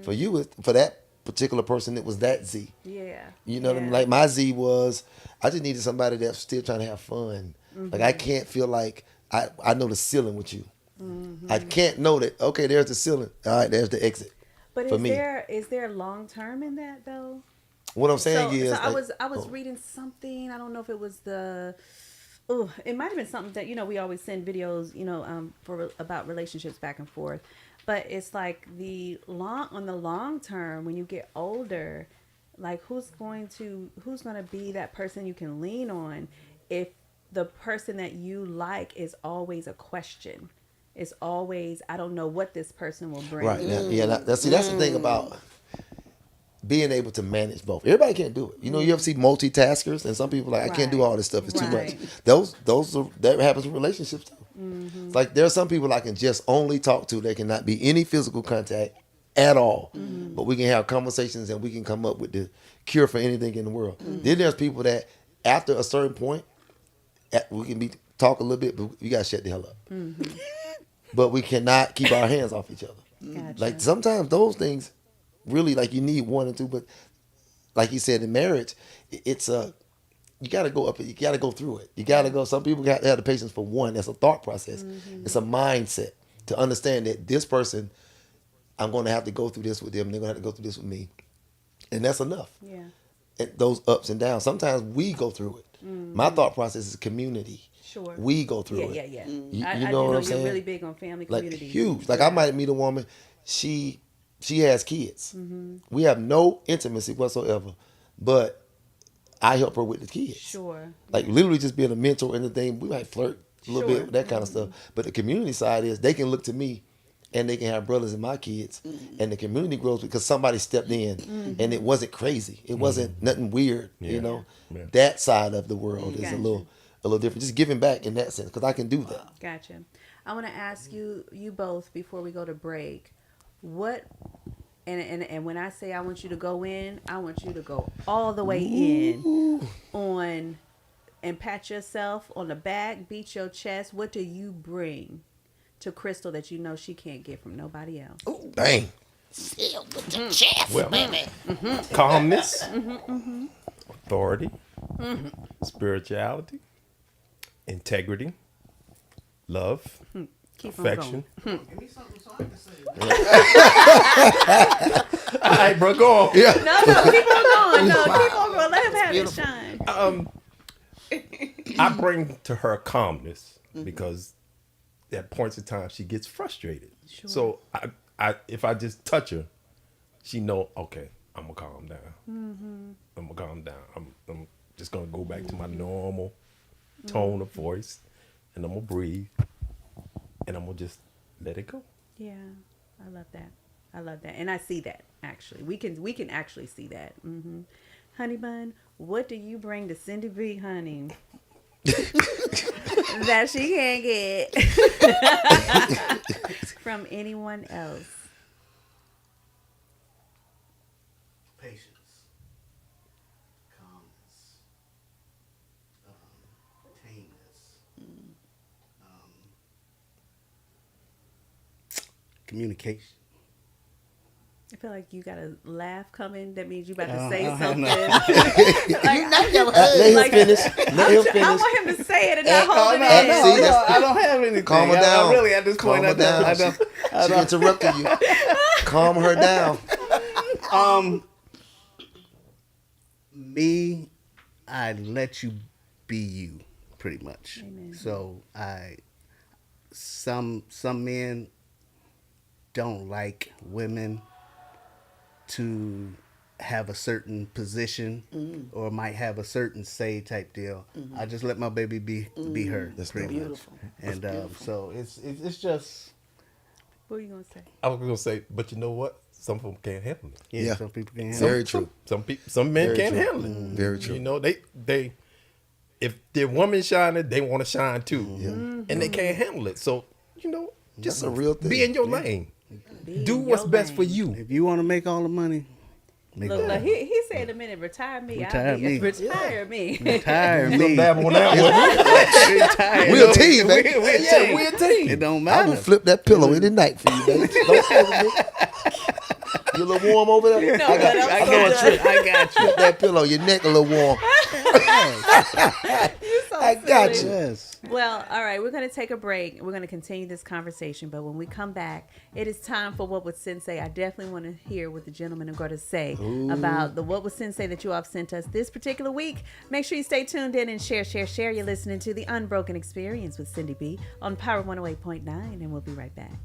For you, for that particular person, it was that Z. Yeah. You know what I mean? Like my Z was, I just needed somebody that's still trying to have fun. Like I can't feel like I know the ceiling with you. I can't know that. Okay, there's the ceiling. All right, there's the exit. But for is me. there long term in that though? What I'm saying is, So like, I was reading something. I don't know if it was it might have been something that we always send videos about relationships back and forth, but it's like on the long term when you get older, like who's going to be that person you can lean on if the person that you like is always a question. It's always, I don't know what this person will bring. right? That's the thing about being able to manage both. Everybody can't do it. You ever see multitaskers, and some people I can't do all this stuff. It's too much. That happens in relationships too. It's like there are some people I can just only talk to. There cannot be any physical contact at all, but we can have conversations and we can come up with the cure for anything in the world. Then there's people that after a certain point, we can talk a little bit, but you gotta shut the hell up. But we cannot keep our hands off each other. Gotcha. Like sometimes those things really, like, you need one and two, but like you said, in marriage, it's you got to go up. You got to go through it. You got to go. Some people got to have the patience for one. That's a thought process. It's a mindset to understand that this person, I'm going to have to go through this with them. They're going to have to go through this with me, and that's enough. Yeah. And those ups and downs. Sometimes we go through it. My thought process is community. Sure. We go through it. Yeah. You I know do what know I'm saying? you're really big on family, Like community. huge. Like I might meet a woman. She has kids. We have no intimacy whatsoever, but I help her with the kids. Sure. Like literally just being a mentor and the thing. We might flirt a little Sure. bit, that kind of stuff. But the community side is they can look to me and they can have brothers and my kids. And the community grows because somebody stepped in and it wasn't crazy. It wasn't nothing weird, Yeah. Yeah. That side of the world is Gotcha. a little different. Just giving back in that sense because I can do that. Gotcha. I want to ask you both before we go to break, what and when I say I want you to go in, I want you to go all the way in on and pat yourself on the back, beat your chest. What do you bring to Crystal that you know she can't get from nobody else? Dang. Yeah, with the chest, Well, baby. calmness, authority, spirituality, integrity, love, Keep on affection. going. Give me something so I can say. All right, bro, go on. Yeah. No, keep on going. No, Wow. keep on going. Let him have Beautiful. it shine. I bring to her calmness because at points in time she gets frustrated. Sure. So if I just touch her, she know, okay, I'm gonna calm down. I'm gonna calm down. I'm just gonna go back to my normal tone of voice, and I'm gonna breathe, and I'm gonna just let it go. Yeah, I love that. I love that, and I see that actually. We can actually see that. Honey bun, what do you bring to Syndy B, honey? That she can't get from anyone else. Patience, calmness, tameness, communication. I feel like you got a laugh coming. That means you about to I say don't something. know. Let him Like- finish. Let him I finish. want him to say it and not Oh, hold no, it no, in. See, that's- I don't have anything. Calm her I down. really, at this Calm point, her I don't. I down. don't. She interrupted you. Calm her down. Me, I let you be you, pretty much. Amen. So some men don't like women to have a certain position or might have a certain say type deal. I just let my baby be her. That's pretty beautiful. much. And so it's just What are you gonna say? I was gonna say, but you know what? Some of them can't handle it. yeah. Yeah. Some people can't. Very true. Some men Very can't true. handle it. Very true. You know, they if their woman shining, they want to shine too, and they can't handle it. So you know, just That's a real thing. be in your lane. Be Do in what's your best for lane. you. If you want to make all the money, make Look, all the look, money. he said a minute, retire me. Retire me. Retire me. Retire You gonna me. dab on that one? Retire We a me. team, baby. We a Yeah, team. we a team. It don't I'm matter. gonna flip that pillow any night for you, baby. Don't play with me. You a little warm over there? No, I got, but I'm I so got a done. trick. I got you. Flip that pillow. Your neck a little warm. So I got silly. you. Yes. Well, all right, we're going to take a break. We're going to continue this conversation, but when we come back, it is time for What Would Sensei. I definitely want to hear what the gentlemen are going to say about the What Would Sensei that you all have sent us this particular week. Make sure you stay tuned in and share. You're listening to The Unbroken Experience with Syndy B on Power 108.9, and we'll be right back.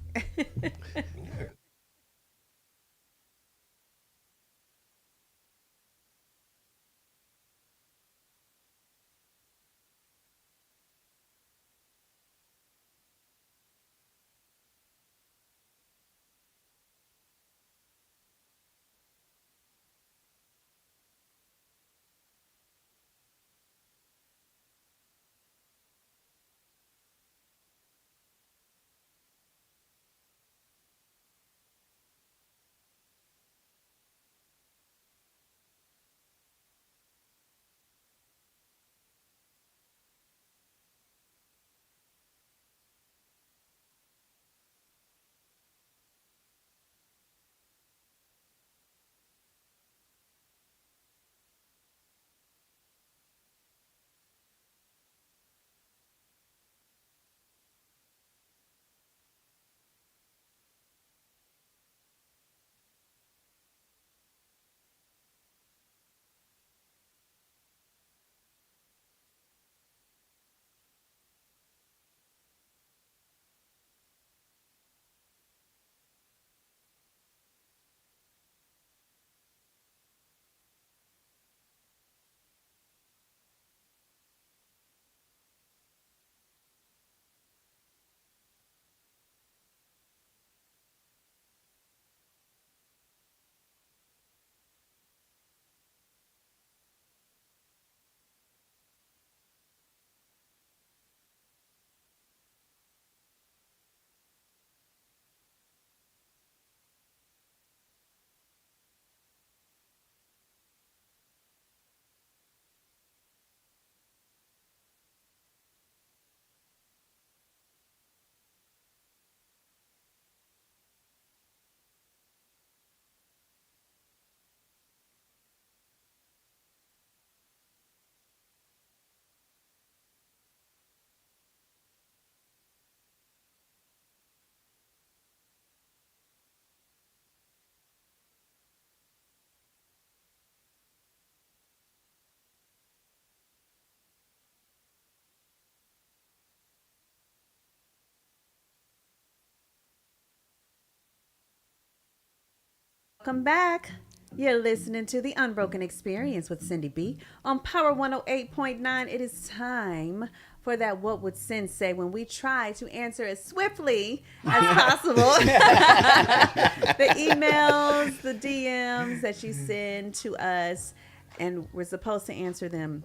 welcome back. You're listening to the Unbroken Experience with Syndy B on Power 108.9. It is time for that What Would Sin Say, when we try to answer as swiftly as possible the emails, the DMs that you send to us, and we're supposed to answer them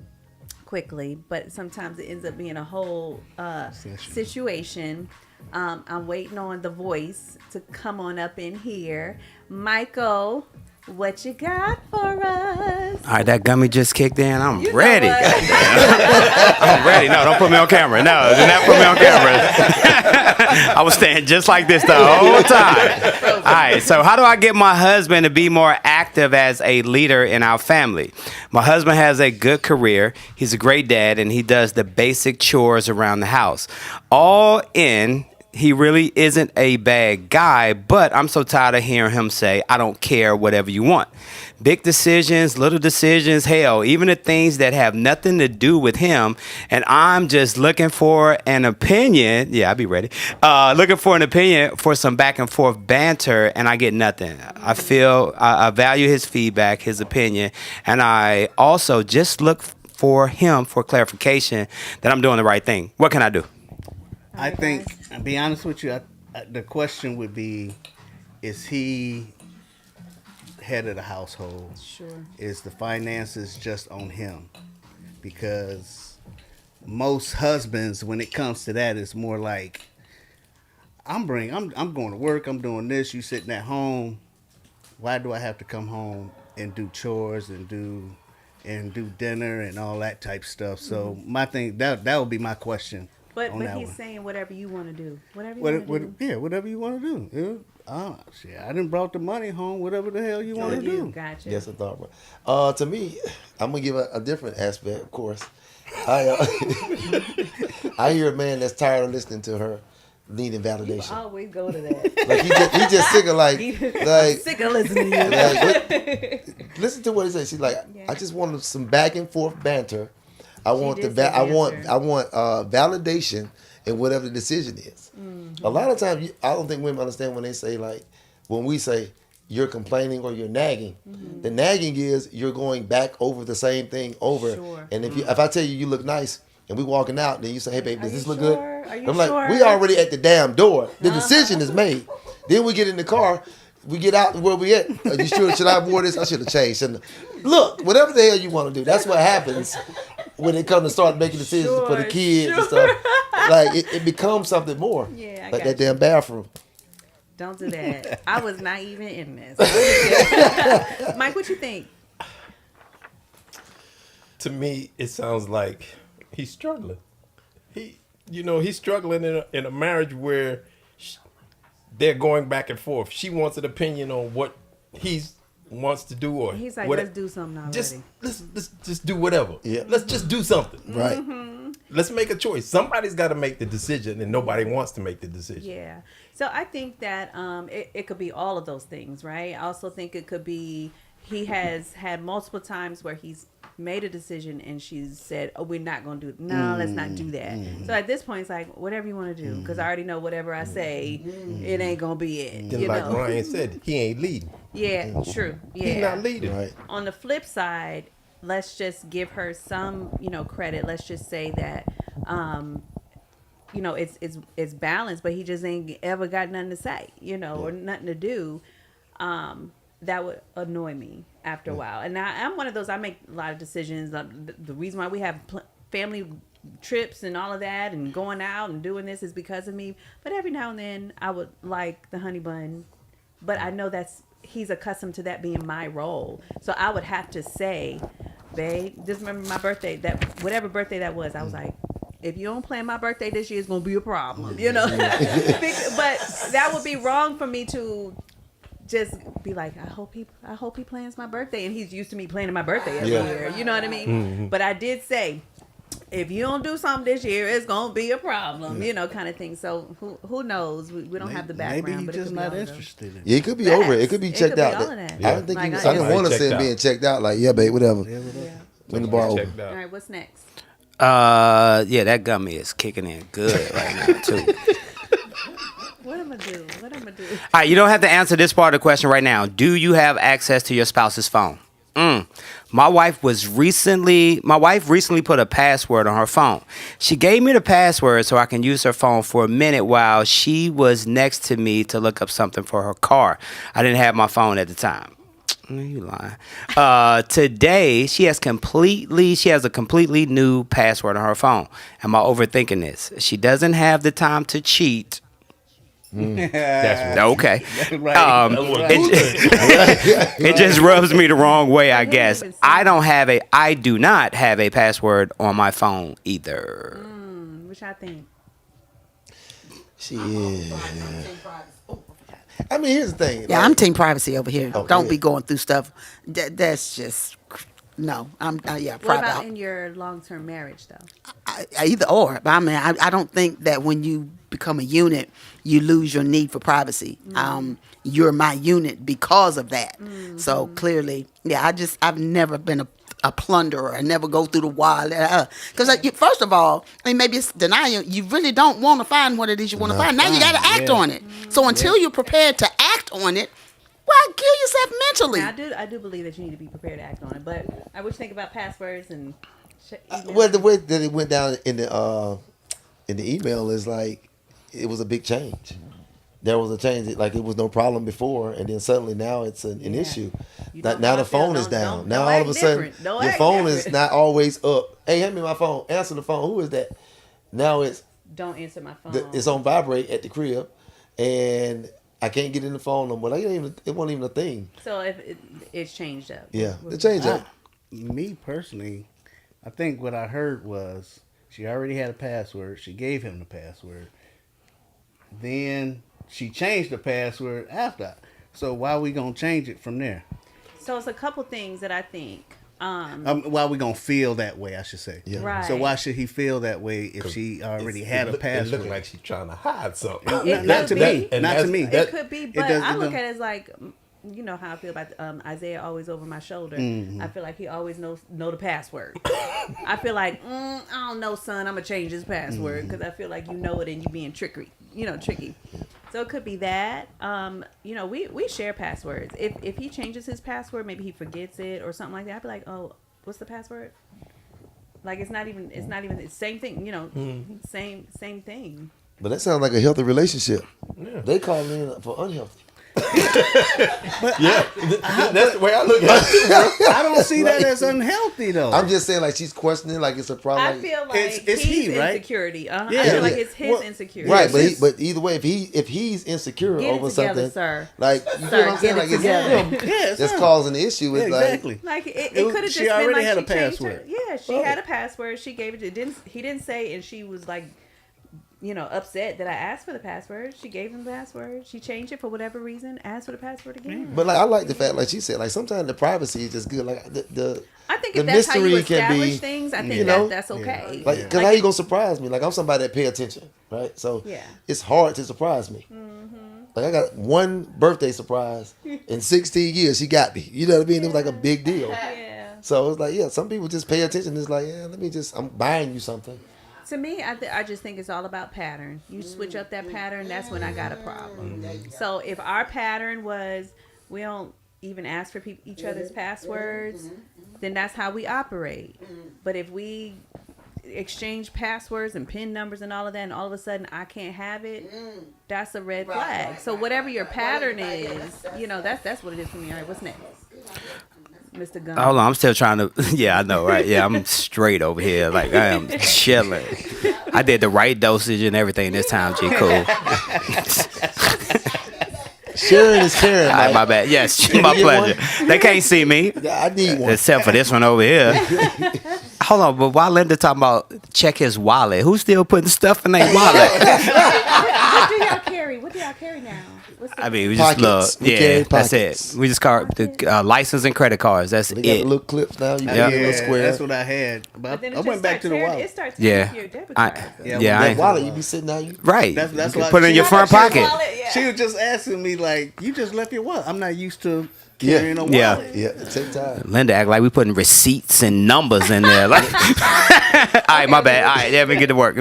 quickly, but sometimes it ends up being a whole situation. I'm waiting on the voice to come on up in here. Michael, what you got for us? All right, that gummy just kicked in. I'm You know ready. what? I'm ready. No, don't put me on camera. No, do not put me on camera. I was staying just like this the whole time. All right, so how do I get my husband to be more active as a leader in our family? My husband has a good career. He's a great dad, and he does the basic chores around the house. All in, he really isn't a bad guy, but I'm so tired of hearing him say, I don't care, whatever you want. Big decisions, little decisions, hell, even the things that have nothing to do with him. And I'm just looking for an opinion. Yeah, I'll be ready. Looking for an opinion for some back and forth banter, and I get nothing. I feel I value his feedback, his opinion, and I also just look for him for clarification that I'm doing the right thing. What can I do? I think, I'll be honest with you, the question would be, is he head of the household? Sure. Is the finances just on him? Because most husbands, when it comes to that, it's more like, I'm going to work, I'm doing this, you sitting at home. Why do I have to come home and do chores and do dinner and all that type stuff? So my thing, that would be my question. But he's saying whatever you want to do. Whatever you want to do. Yeah, whatever you want to do. Shit, I didn't brought the money home. Whatever the hell you want to do. Gotcha. Yes, I thought. To me, I'm gonna give a different aspect. Of course, I hear a man that's tired of listening to her needing validation. You always go to that. Like he just sick of like Sick of listening to you. listen to what he says. She's like, I just want some back and forth banter. I want did say I want banter. validation in whatever the decision is. Mm-hmm. A lot of times, I don't think women understand when they say, like, when we say you're complaining or you're nagging. Mm-hmm. The nagging is you're going back over the same thing over. Sure. And if I tell you look nice and we walking out, then you say, hey babe, does Are this you look sure? good? Are you I'm like, sure? we already at the damn door. The decision is made. Then we get in the car. We get out where we at. Are you sure? Should I have wore this? I should have changed. Look, whatever the hell you want to do. That's what happens when it comes to start making decisions for the kids and stuff. Like it becomes something more. Yeah, I like got that damn bathroom. Don't do that. I was not even in this. Mike, what you think? To me, it sounds like he's struggling. He's struggling in a marriage where they're going back and forth. She wants an opinion on what he wants to do, or He's like, what, let's do something already. let's just do whatever. Yeah. Let's just do something. Right. Mm-hmm. Let's make a choice. Somebody's got to make the decision, and nobody wants to make the decision. Yeah. So I think that it could be all of those things, right? I also think it could be he has had multiple times where he's made a decision and she's said, oh, we're not going to do it. No, let's not do that. So at this point, it's like, whatever you want to do, because I already know whatever I say, it ain't going to be it. Then, You like know? Ryan said, he ain't leading. Yeah, true. Yeah. He's not leading. Right. On the flip side, let's just give her some, credit. Let's just say that, it's balanced, but he just ain't ever got nothing to say, or nothing to do. That would annoy me after a while. And I'm one of those, I make a lot of decisions. The reason why we have family trips and all of that and going out and doing this is because of me. But every now and then I would like the honey bun. But I know he's accustomed to that being my role. So I would have to say, babe, just remember my birthday, that whatever birthday that was, I was like, if you don't plan my birthday this year, it's going to be a problem, But that would be wrong for me to just be like, I hope he plans my birthday, and he's used to me planning my birthday every year. You know what I mean? Mm-hmm. But I did say, if you don't do something this year, it's gonna be a problem. Kind of thing. So who knows? We don't have the background. Maybe but he's just not interested. interested in it. Yeah, it could be over. It could be checked out. all of that. I don't think Like, I didn't want to see him Checked being out. checked out. Like, yeah, babe, whatever. Yeah. When the bar over. Checked out. All right, what's next? Yeah, that gummy is kicking in good right now too. What am I do? right, you don't have to answer this part of the question right now. Do you have access to your spouse's phone? My wife recently put a password on her phone. She gave me the password so I can use her phone for a minute while she was next to me to look up something for her car. I didn't have my phone at the time. You lying. Today she has a completely new password on her phone. Am I overthinking this? She doesn't have the time to cheat. That's Okay. Right. It just rubs me the wrong way, I guess. I do not have a password on my phone either. Which I think. Shit. I mean, here's the thing. Yeah, I'm team privacy over here. Oh, Don't yeah. be going through stuff. That's just no. I'm yeah. What about Private. in your long-term marriage, though? Either or. But I mean, I don't think that when you become a unit, you lose your need for privacy. You're my unit because of that. So clearly, yeah. I've never been a plunderer. I never go through the wild. Because first of all, I mean, maybe it's denial. You really don't want to find what it is you want to find. Now you got to act on it. So until you're prepared to act on it, why kill yourself mentally? Now, I do believe that you need to be prepared to act on it. But I wish think about passwords and. Well, the way that it went down in the email is like it was a big change. There was a change. Like it was no problem before, and then suddenly now it's an issue. You Now don't know the I feel. phone is Don't- down. don't- Now don't all act of a sudden different. Don't your act phone is different. not always up. Hey, hand me my phone. Answer the phone. Who is that? Now Don't answer my phone. it's on vibrate at the crib, and I can't get in the phone no more. Like it wasn't even a thing. So if it's changed up. Yeah, the change up. Me personally, I think what I heard was she already had a password. She gave him the password. Then she changed the password after. So why are we gonna change it from there? So it's a couple things that I think. Why are we gonna feel that way? I should say. Yeah. Right. So why should he feel that way if she already had a It password? looked like she's trying to hide something. It Not could to be. me. And Not to that's- me. It could be, but does- I it look don't- at it as like, you know how I feel about Isaiah always over my shoulder. I feel like he always know the password. I feel like I don't know, son. I'm gonna change this password because I feel like you know it and you being tricky. So it could be that. We share passwords. If he changes his password, maybe he forgets it or something like that. I'd be like, oh, what's the password? Like it's not even the same thing. Same thing. But that sounds like a healthy relationship. They call in for unhealthy. Yeah, that's the way I look at it. I don't see that as unhealthy though. I'm just saying, like she's questioning, like it's a problem. I feel like it's he's he, right? insecurity. I Yeah. feel like Yeah. it's his Well, insecurity. Right, Yes, but either way, if he's insecure Get it over together, something, sir. like you Sir, know what I'm saying, get it like it's together. Yeah, that's causing the issue. Yeah, It's exactly. Like it It was- could have just she been already like had she a changed her. password. Yeah, she had a password. She gave it to. He didn't say, and she was like, upset that I asked for the password. She gave him the password. She changed it for whatever reason. Asked for the password again. But like I like the fact, like she said, like sometimes the privacy is just good. Like the I think the if that's how you mystery can establish be, things, I think you know, that's okay. like because how you gonna surprise me? Like I'm somebody that pay attention, right? So Yeah. it's hard to surprise me. Like I got one birthday surprise in 16 years. She got me. You know what I mean? It was like a big deal. Yeah. So it's like, yeah, some people just pay attention. It's like, yeah, I'm buying you something. To me, I just think it's all about pattern. You switch up that pattern, that's when I got a problem. So if our pattern was we don't even ask for each other's passwords, then that's how we operate. But if we exchange passwords and PIN numbers and all of that, and all of a sudden I can't have it, that's a red flag. So whatever your pattern is, that's what it is for me. All right, what's next? Mr. Gunn. Hold on, I'm still trying to. Yeah, I know, right? Yeah, I'm straight over here. Like, I am chilling. I did the right dosage and everything this time, G. Cool. Sharing is caring. All right, Mike. my bad. Yes, Can my you get pleasure. They can't see me. I need one. Except for this one over here. Hold on, but while Linda talking about check his wallet, who's still putting stuff in their wallet? What do y'all carry? What do y'all carry now? What's the I mean, we just Pockets. love. We carry Yeah, that's pockets. it. We just call it the license and credit cards. That's They got the it. little clips now. You Yeah. got a little square. That's what I had. But then I it went back to the It wallet. starts Yeah. tearing your debit I- card. Yeah, Yeah, I That ain't- wallet, you be sitting down. You Right. That's you why can put it in she- your front she- pocket. Wallet, yeah. She was just asking me like, "You just left your wallet." I'm not used to carrying a Yeah. wallet. Yeah, take time. Linda act like we putting receipts and numbers in there. Like, all right, my bad. All right, let me get to work.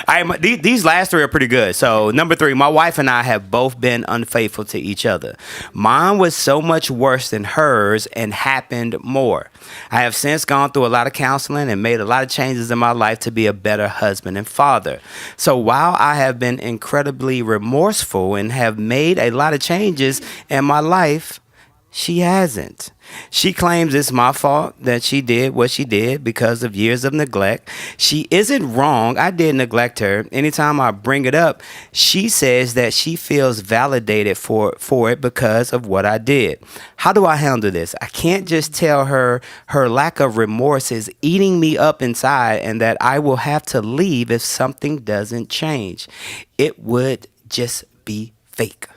All right, these last three are pretty good. So number 3, my wife and I have both been unfaithful to each other. Mine was so much worse than hers and happened more. I have since gone through a lot of counseling and made a lot of changes in my life to be a better husband and father. So while I have been incredibly remorseful and have made a lot of changes in my life, she hasn't. She claims it's my fault that she did what she did because of years of neglect. She isn't wrong. I did neglect her. Anytime I bring it up, she says that she feels validated for it because of what I did. How do I handle this? I can't just tell her her lack of remorse is eating me up inside and that I will have to leave if something doesn't change. It would just be fake.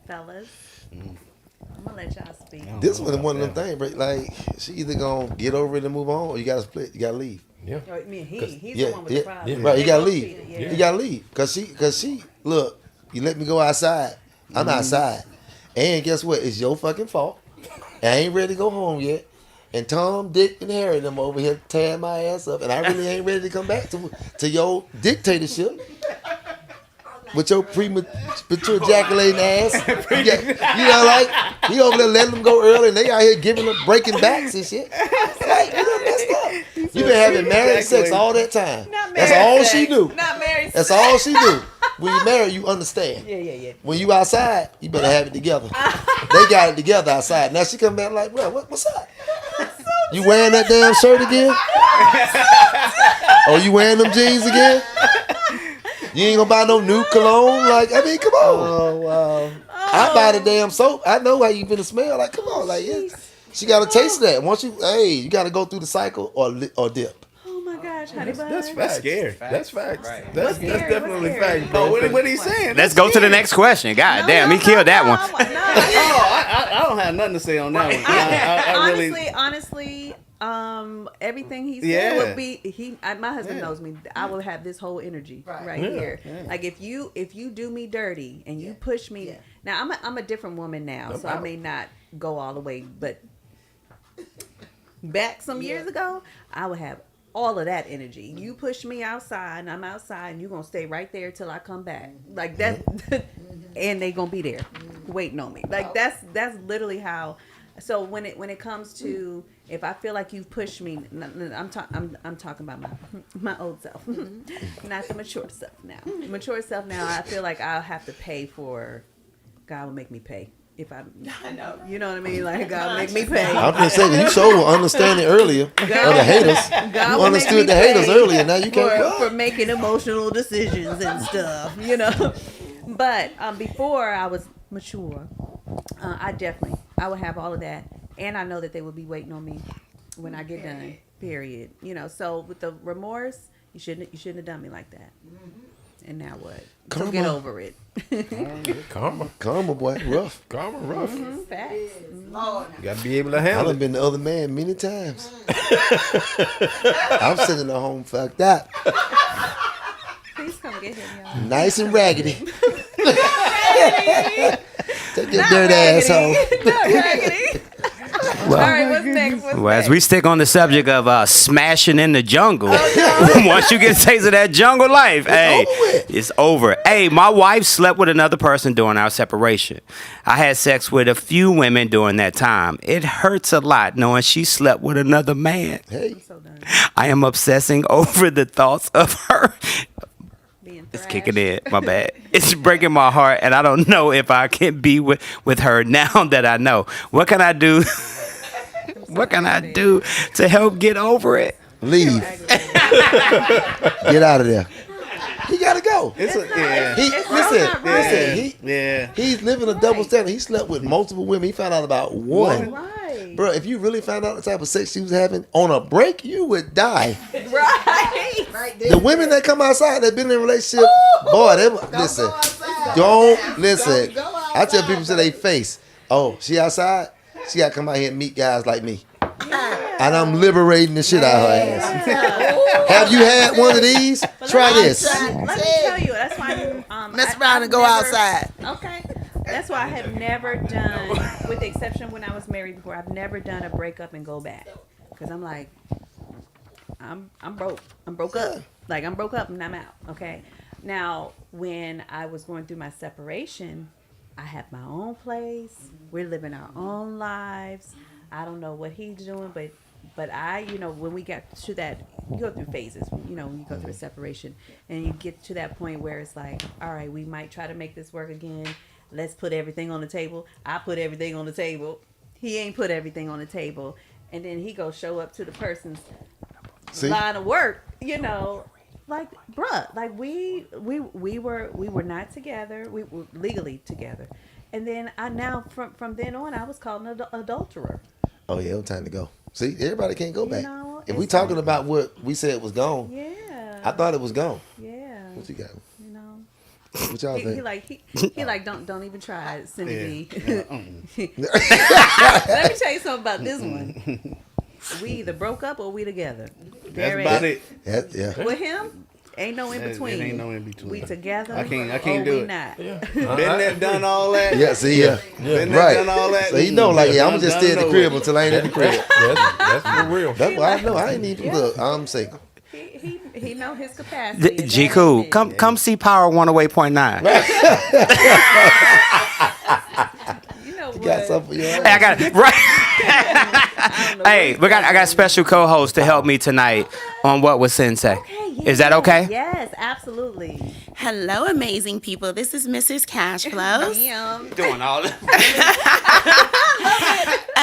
Fellas, I'm gonna let y'all speak. This one of them things, right? Like she either gonna get over it and move on, or you gotta split. You gotta leave. Yeah. I mean, he's Yeah, the one with the problem. right. You They gotta both leave. cheated, yeah. You gotta leave, cause she look. You let me go outside. I'm outside, and guess what? It's your fucking fault. I ain't ready to go home yet. And Tom, Dick, and Harry them over here tearing my ass up, and I really ain't ready to come back to your dictatorship. With your premature ejaculating ass. You know, like, he over there letting them go early and they out here giving them, breaking backs and shit. Like, you done messed up. You been having married sex all that time. Not That's married all sex. she knew. Not married That's sex. all she knew. When you married, you understand. Yeah. When you outside, you better have it together. They got it together outside. Now she come back like, bro, what's up? You wearing that damn shirt again? Oh, you wearing them jeans again? You ain't gonna buy no new cologne? Like, I mean, come on. Oh wow. I buy the damn soap. I know how you finna smell. Like, come on. Like, she got to taste that. Once you got to go through the cycle or dip. Oh my gosh, honey bun. That's That's scary. That's facts. Right. That's scary? definitely What's scary? facts, bro. Oh, what he saying? Let's go to the next question. God damn, he killed that one. I don't have nothing to say on that one. I really. Honestly, everything he said Yeah. would be my husband knows me. I will have this whole energy right here. Yeah. Like if you do me dirty and you push me. Now I'm a different woman now, so I may not go all the way, but back some years ago, I would have all of that energy. You push me outside and I'm outside and you're gonna stay right there till I come back. Like that and they gonna be there waiting on me. Like that's literally how. So when it comes to if I feel like you've pushed me, I'm talking about my old self, not the mature self now. Mature self now, I feel like I'll have to pay for. God will make me pay if I know. You know what I mean? Like God will make me pay. I'm just saying, you so were understanding earlier. Or the haters. God You will understood make me the haters pay earlier. Now you can't. for making emotional decisions and stuff, you know. But before I was mature, I would have all of that, and I know that they would be waiting on me when I get done. Period. You know. So with the remorse, you shouldn't have done me like that. And now what? So get Karma. over it. Karma, boy, rough. rough. Facts. You gotta be able to I handle done it. been the other man many times. I'm sitting at home fucked up, Please come get him, y'all. nice and raggedy. Take your Not dirty ass home. raggedy. Not raggedy. All right, what's next? Well, as we stick on the subject of smashing in the jungle, Oh, once you get a taste of that jungle life, hey, over with. it's over. Hey, my wife slept with another person during our separation. I had sex with a few women during that time. It hurts a lot knowing she slept with another man. Hey, So done. I am obsessing over the thoughts of her. Being It's thrashed. kicking in. My bad. It's breaking my heart, and I don't know if I can be with her now that I know. What can I do? What can I do to help get over it? leave. Get out of there. He gotta go. It's a, yeah. He It's listen. not right. He Yeah. he's living a double standard. He slept with multiple women. He found out about one. Right. Bro, if you really found out the type of sex she was having on a break, you would die. Right. Right there. The women that come outside that been in a relationship, boy, they listen. Go outside. Don't listen. Go outside, I tell people to their face, oh, she outside, she gotta come out here and meet guys like me. And I'm liberating the shit out of her ass. Have you had one of these? Try this. Let me tell you, that's why Mess I've around and go never- outside. Okay. That's why I have never done, with the exception of when I was married before, I've never done a breakup and go back. Because I'm like, I'm broke. I'm broke up. Like, I'm broke up and I'm out. Okay. Now, when I was going through my separation, I have my own place. We're living our own lives. I don't know what he's doing, but I, when we got to that, you go through phases, when you go through a separation and you get to that point where it's like, all right, we might try to make this work again. Let's put everything on the table. I put everything on the table. He ain't put everything on the table. And then he go show up to the person's line of work, like, bruh, like we were not together. We were legally together. And then from then on, I was called an adulterer. Oh yeah, it was time to go. See, everybody can't go back. If we it's talking like- about what we said was gone, Yeah. I thought it was gone. Yeah. What you got? You know. What y'all think? He like don't even try it, Syndy B. Yeah. Let me tell you something about this one. We either broke up or we together. That's about it. Yeah. With him, ain't no in between. It ain't no in between. We together. I can't or do we it. not. Been there, done all that. Yeah, see, yeah. Been there, Right. done all that. So you know, like, yeah, I'm gonna just stay at the Done crib over. until I ain't at the crib. That's for real. That's why I know. I ain't even look. I'm single. He know his capacity. and G that Cool, ain't it. come see Power 108.9. You know what? You got something for your Hey, I got it right. Hey, I got a special co-host to help me tonight on What Was Sensei. Is that okay? Yes, absolutely. Hello, amazing people. This is Mrs. Cashflows. Damn. Doing all that.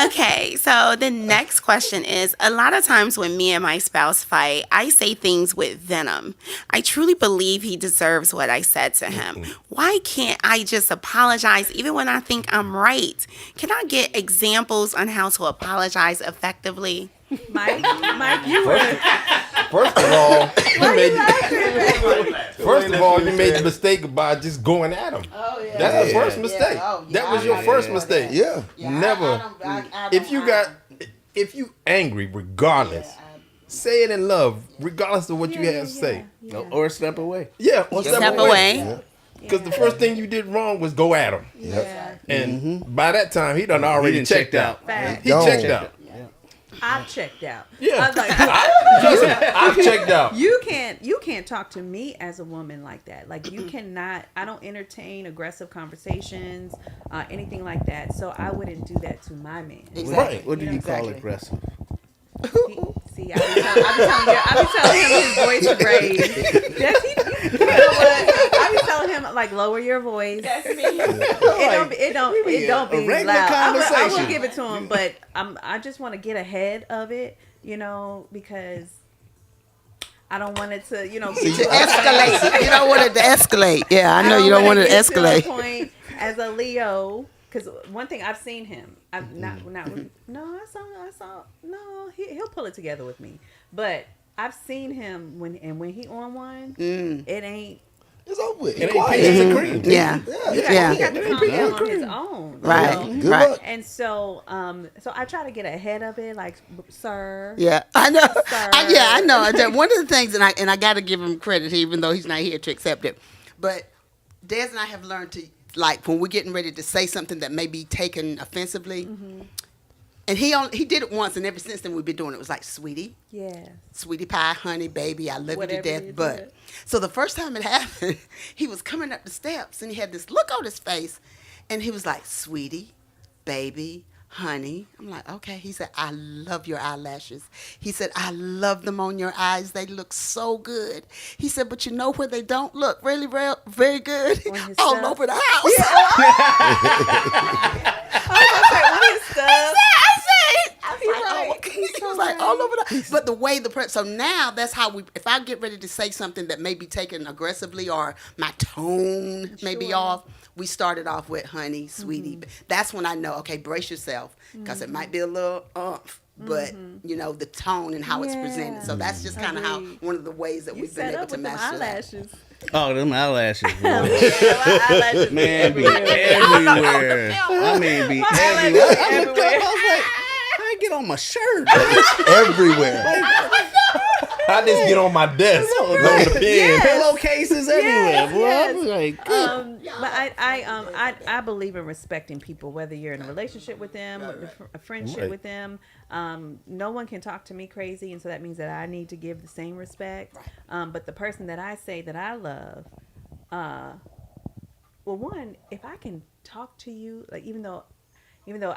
Okay, so the next question is, a lot of times when me and my spouse fight, I say things with venom. I truly believe he deserves what I said to him. Why can't I just apologize even when I think I'm right? Can I get examples on how to apologize effectively? Mike, you were. First of all, you made the Yeah. mistake by just going at him. Oh, yeah. That's the Yeah. first mistake. Oh, yeah, That was I your know first that. mistake. Yeah. Never. If you angry, regardless, say it in love, regardless of what you have to say. No, or step away. Yeah, or Step away. Because the first thing you did wrong was go at him. Yeah. And by that time, he done already done checked checked out. Fact. He Gone. checked out. I've checked out. Yeah. I was like, I've checked out. you can't talk to me as a woman like that. Like, you cannot. I don't entertain aggressive conversations, anything like that. So I wouldn't do that to my man. Right. What do you call Exactly. aggressive? See, I be telling him his voice raised. You know what? I be telling him, like, lower your voice. That's me. It don't a be regular loud. I will conversation. give it to him, but I just want to get ahead of it, because I don't want it to, To escalate. You don't want it to escalate. Yeah, I know you don't want it to get to a escalate. point as a Leo, because one thing I've seen him, I've not with, no, I saw no, he'll pull it together with me, but I've seen him when he on one, it ain't. It's over with. It ain't Quiet. peaches and cream. Yeah. He got to calm down on his own, Right. you know? Good Right. luck. And so I try to get ahead of it, like, sir. Yeah, I know. Sir. I know. One of the things, and I got to give him credit, even though he's not here to accept it. But Des and I have learned to, like, when we're getting ready to say something that may be taken offensively, and he did it once, and ever since then we've been doing it. It was like, sweetie, Yeah. sweetie pie, honey, baby, I love Whatever you to you death. But did. so the first time it happened, he was coming up the steps, and he had this look on his face, and he was like, sweetie, baby, honey. I'm like, okay. He said, I love your eyelashes. He said, I love them on your eyes. They look so good. He said, but you know where they don't look really very good? On his All stuff? over the house. He was like, all over the. But the way so now that's how if I get ready to say something that may be taken aggressively or my tone may be Sure. off, we started off with honey, sweetie. That's when I know, okay, brace yourself, because it might be a little but the tone and how it's presented. So that's just kind of how Agreed. one of the ways that You we've been set able up to with them master that. eyelashes. Oh, them eyelashes. Boy. Eyelashes Man, be everywhere. everywhere. I mean, be Eyelashes everywhere. I looked up, everywhere. I was like, how I get on my shirt? Everywhere. I just get on my desk, load the pen. Yes. Pillowcases everywhere, boy. yes. I'm like, good. But I believe in respecting people, whether you're in a relationship with them, a friendship Right. with them. No one can talk to me crazy, and so that means that I need to give the same respect. But the person that I say that I love, well, one, if I can talk to you, like even though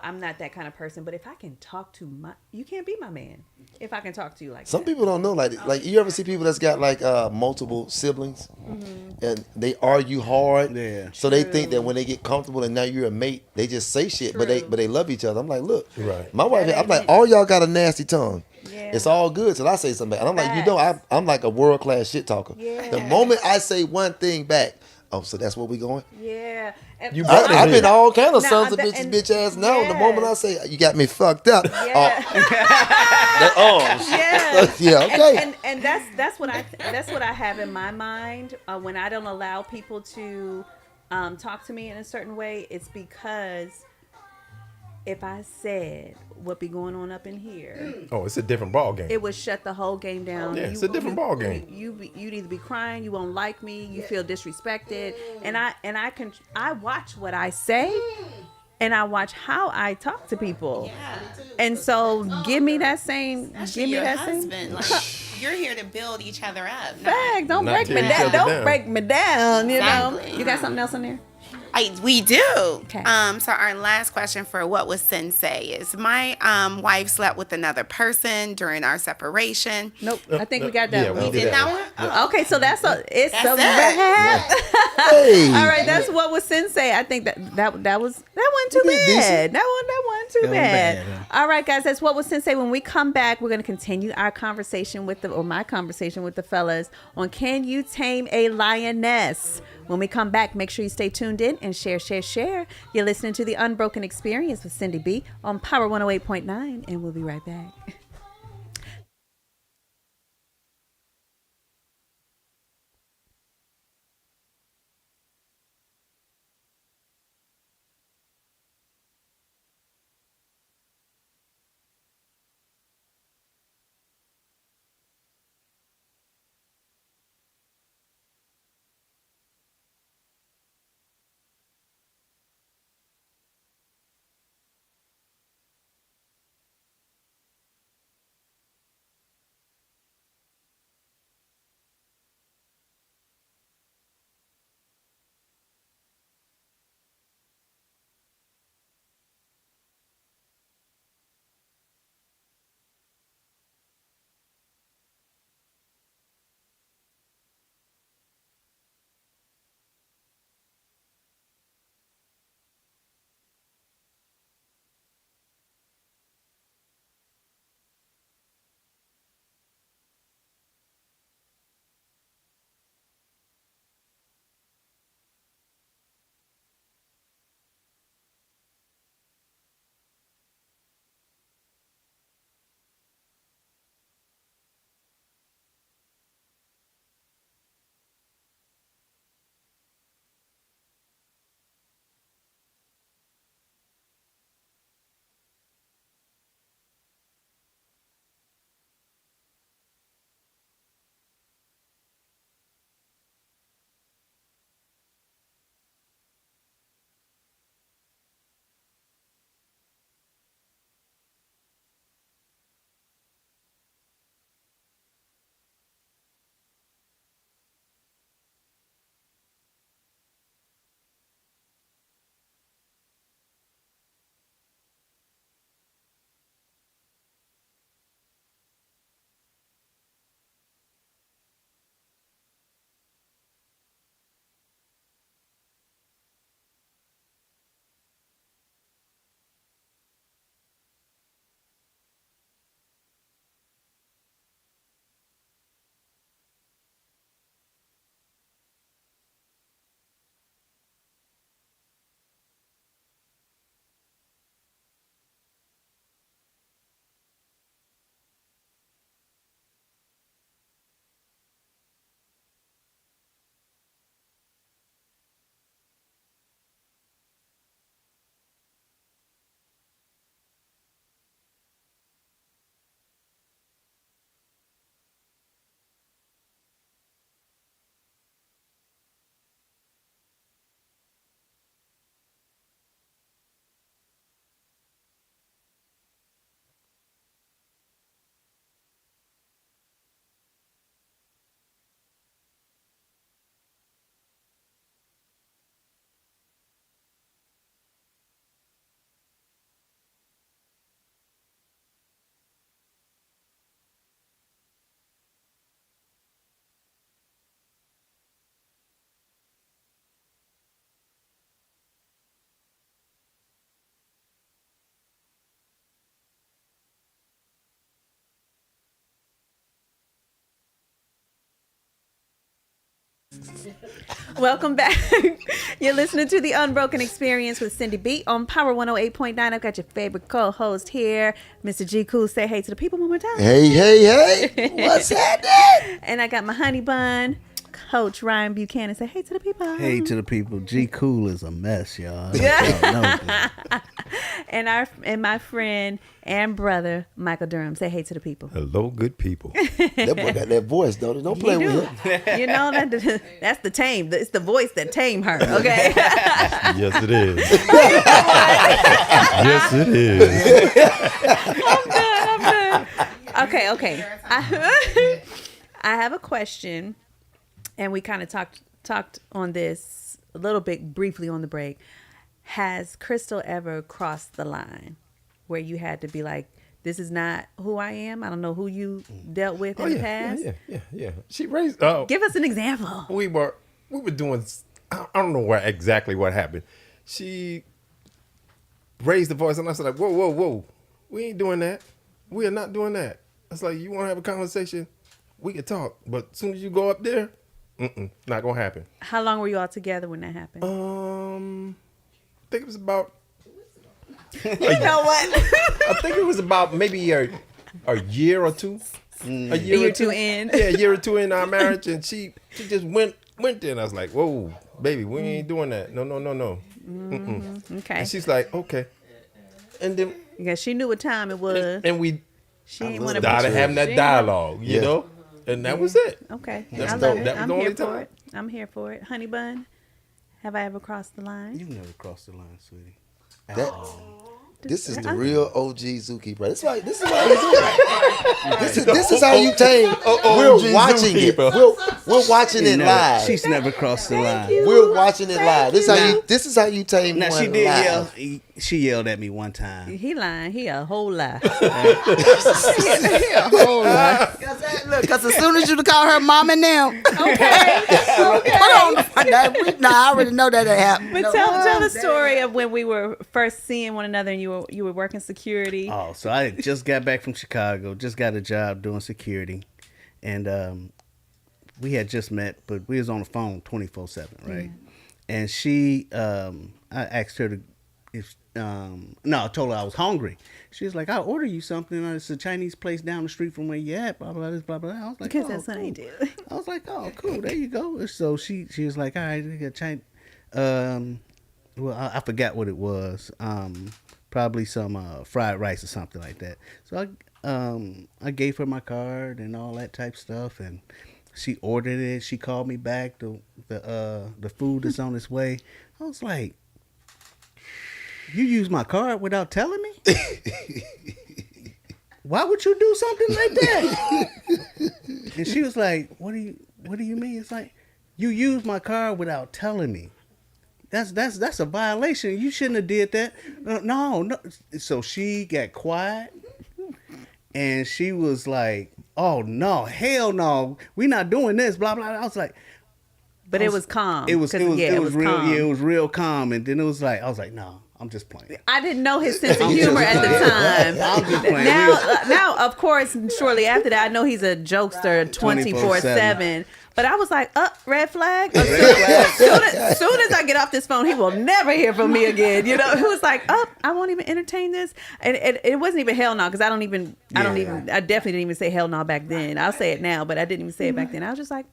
I'm not that kind of person, but if I can talk to you can't be my man if I can talk to you like Some that. people don't know, like you ever see people that's got like multiple siblings, and they argue hard. Yeah. So they think that when they get comfortable and now you're a mate, they just say shit, but True. they love each other. I'm like, look, Right. my wife, That I'm ain't like, it. all y'all got a nasty tongue. Yeah. It's all good till I say something back. And I'm like, you know, Facts. I'm like a world class shit talker. Yeah. The moment I say one thing back, oh, so that's where we going. Yeah. And You I, brought it I've been here. all kind of Now, sons of that- bitches, and- bitch ass now. The moment I yes. say you got me fucked up, Yeah. Yeah. yeah, okay. And that's what I have in my mind when I don't allow people to talk to me in a certain way. It's because if I said what be going on up in here, Oh, it's a different ball game. it would shut the whole game down. Yeah, it's a different ball game. You'd either be crying, you won't like me, you feel disrespected, and I watch what I say, and I watch how I talk to people, and so give me that same, Especially give me your that husband. same. Like, you're here to build each other up. Fact, don't Not break tear me each down. other Don't down. break me down. You know. Exactly. You got something else in there? We do. Okay. So our last question for what was Sensei is my wife slept with another person during our separation. Nope. I think we got that yeah, one. we Did did that that one? Oh, Okay, so that's a That's a it. wrap. Hey. All right, that's what was Sensei. I think that wasn't too You did bad. decent. That wasn't too bad. bad. All right, guys, that's what was Sensei. When we come back, we're going to continue our conversation my conversation with the fellas on can you tame a lioness. When we come back, make sure you stay tuned in and share. You're listening to the Unbroken Experience with Syndy B on Power 108.9, and we'll be right back. Welcome back. You're listening to the Unbroken Experience with Syndy B on Power 108.9. I've got your favorite co-host here, Mr. G Cool. Say hey to the people one more time. Hey. What's happening? And I got my honey bun, Coach Ryan Buchanan. Say hey to the people. Hey to the people. G Cool is a mess, y'all. And my friend and brother, Michael Durham. Say hey to the people. Hello, good people. That boy got that voice, don't it? Don't play He with do. him. You know, that's the tame. It's the voice that tame her, okay? Yes, it is. Yes, it is. I'm done. Okay. I have a question, and we kind of talked on this a little bit briefly on the break. Has Crystal ever crossed the line where you had to be like, this is not who I am? I don't know who you dealt with in the past. Yeah. She raised. Give us an example. We were doing. I don't know exactly what happened. She raised the voice, and I was like, "Whoa! We ain't doing that. We are not doing that." I was like, "You want to have a conversation? We can talk, but as soon as you go up there, not gonna happen." How long were you all together when that happened? I think it was about. You know what? I think it was about maybe a year or two. A year or two in. Yeah, a year or two in our marriage, and she just went there, and I was like, "Whoa, baby, we ain't doing that. No." Okay. And she's like, "Okay," and then Because she knew what time it was. and we She didn't want to started having that dialogue, you Yeah. know, and that was it. Okay. That's I dope. love it. That was I'm the here only for time. it. I'm here for it. Honey bun, have I ever crossed the line? You never crossed the line, sweetie. This is the real OG zookeeper. This is why you do it. This is how you tame. We're watching it. We're watching it live. She's never crossed the line. We're watching it live. This is how you tame. Now one she did live. yell. She yelled at me one time. He lying. He a whole lie. He a whole lie. Because as soon as you call her mom and them, Okay. hold on. I already know that happened. But tell the story of when we were first seeing one another and you were working security. Oh, so I just got back from Chicago. Just got a job doing security, and we had just met, but we was on the phone 24/7, right? And she, I asked her to, I told her I was hungry. She was like, "I'll order you something. It's a Chinese place down the street from where you at." Blah blah blah blah. I was like, Because "Oh, that's what I cool." do. I was like, "Oh, cool. There you go." So she was like, "All right, we got Chinese." Well, I forgot what it was. Probably some fried rice or something like that. So I gave her my card and all that type stuff, and she ordered it. She called me back. The food is on its way. I was like, "You used my card without telling me? Why would you do something like that?" And she was like, "What do you mean?" It's like, "You used my card without telling me. That's a violation. You shouldn't have did that." No. So she got quiet, and she was like, "Oh no, hell no, we not doing this." Blah blah. I was like, But it was calm. It was real. calm. Yeah, it was real calm. And then it was like, I was like, "No, I'm just playing." I didn't know his sense of humor at the time. I'm just playing. Now, of course, shortly after that, I know he's a jokester 24/7. But I was like, red flag. As soon as I get off this phone, he will never hear from me again. You know, he was like, I won't even entertain this. And it wasn't even hell no, because I definitely didn't even say hell no back then. I'll say it now, but I didn't even say it back then. I was just like,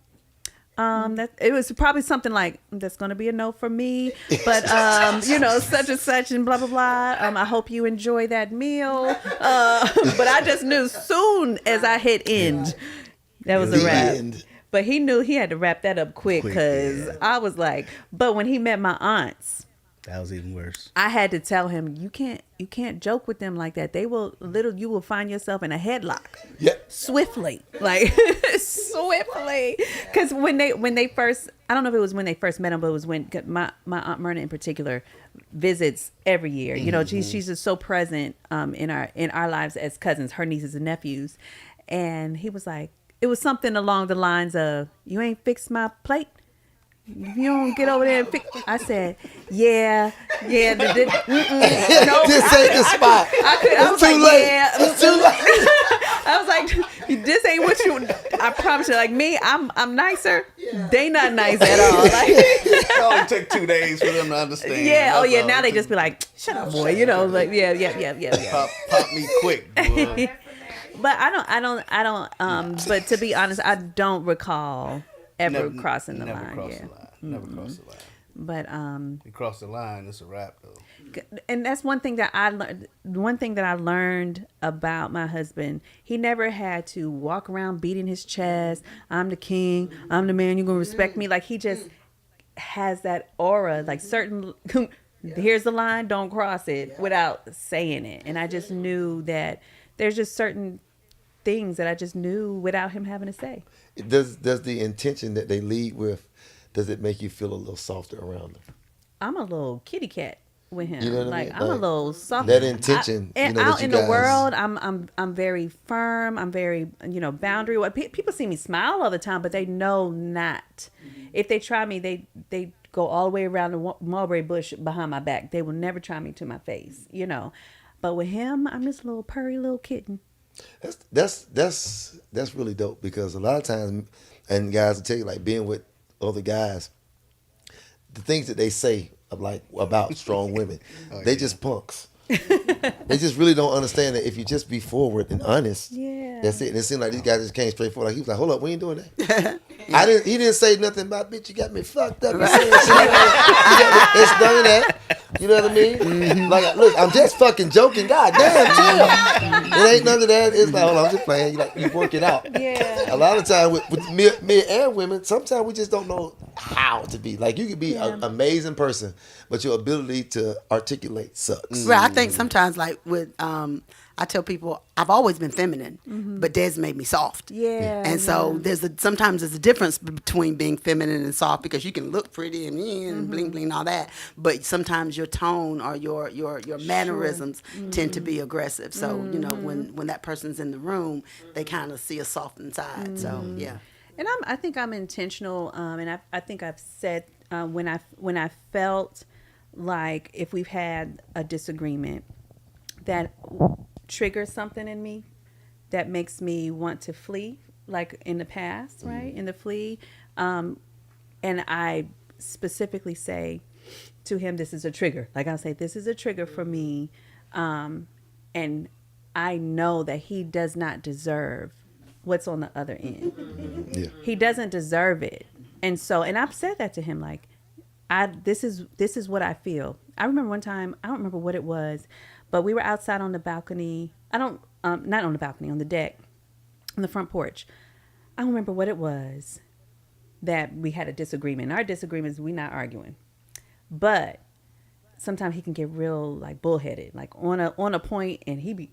that it was probably something like, that's going to be a no for me, but such and such and blah blah blah. I hope you enjoy that meal. But I just knew soon as I hit end, that was a wrap. End. But he knew he had to wrap that up quick, because I was like, but when he met my aunts, That was even worse. I had to tell him, you can't joke with them like that. You will find yourself in a headlock. Yeah. Swiftly. Like swiftly. Because when they first, I don't know if it was when they first met him, but it was when my Aunt Myrna in particular visits every year. You know, she's just so present in our lives as cousins, her nieces and nephews. And he was like, it was something along the lines of, "You ain't fixed my plate? If you don't get over there and fix," I said, yeah. No, This ain't the spot. I was Too like, late. yeah. It's too late. I was like, this ain't what you. I promise you. Like me, I'm nicer. They not nice at all. Like, It only took 2 days for them to understand. yeah. Oh That's yeah. all. Now they just be like, shut up, boy. You know, like yeah. Pop me quick, boy. But I don't. But to be honest, I don't recall ever crossing the never line. crossed Yeah. the line. Never crossed the line. But You cross the line, it's a wrap though. and that's one thing that I learned. One thing that I learned about my husband, he never had to walk around beating his chest. I'm the king. I'm the man. You're gonna respect me. Like he just has that aura. Like certain. Here's the line. Don't cross it without saying it. And I just knew that there's just certain things that I just knew without him having to say. Does the intention that they lead with, does it make you feel a little softer around them? I'm a little kitty cat with him. You know what I like mean? I'm a Like, little soft. that intention, And that out you in guys, the world, I'm very firm. I'm very boundary. What people see me smile all the time, but they know not. If they try me, they go all the way around the mulberry bush behind my back. They will never try me to my face. But with him, I'm this little purry little kitten. That's really dope, because a lot of times, and guys will tell you, like being with other guys, the things that they say about strong women, they just punks. They just really don't understand that if you just be forward and honest, that's it. And it seemed like these guys just came straight forward. Like he was like, "Hold up, we ain't doing that." He didn't say nothing about, "Bitch, you got me fucked up." You saying shit like that. It's none of that. You know what I mean? Mm-hmm. Like, look, I'm just fucking joking. God damn, chill. It ain't none of that. It's like, hold on, I'm just playing. You work it out. Yeah. A lot of time with men and women, sometimes we just don't know how to be. Like, you could be an amazing person, but your ability to articulate sucks. Right, I think sometimes like with I tell people I've always been feminine, but Des made me soft. Yeah. And so sometimes there's a difference between being feminine and soft, because you can look pretty and bling bling and all that, but sometimes your tone or your mannerisms tend to be aggressive. So when that person's in the room, they kind of see a softened side. So yeah. And I think I'm intentional, and I think I've said when I felt like if we've had a disagreement that triggers something in me that makes me want to flee, like in the past, right? In the flee, and I specifically say to him, "This is a trigger." Like I'll say, "This is a trigger for me," and I know that he does not deserve what's on the other end. Yeah. He doesn't deserve it. And I've said that to him, like, this is what I feel. I remember one time, I don't remember what it was, but we were outside on the balcony. Not on the balcony, on the deck, on the front porch. I don't remember what it was that we had a disagreement. Our disagreement is we're not arguing. But sometimes he can get real like bullheaded, like on a point, and he be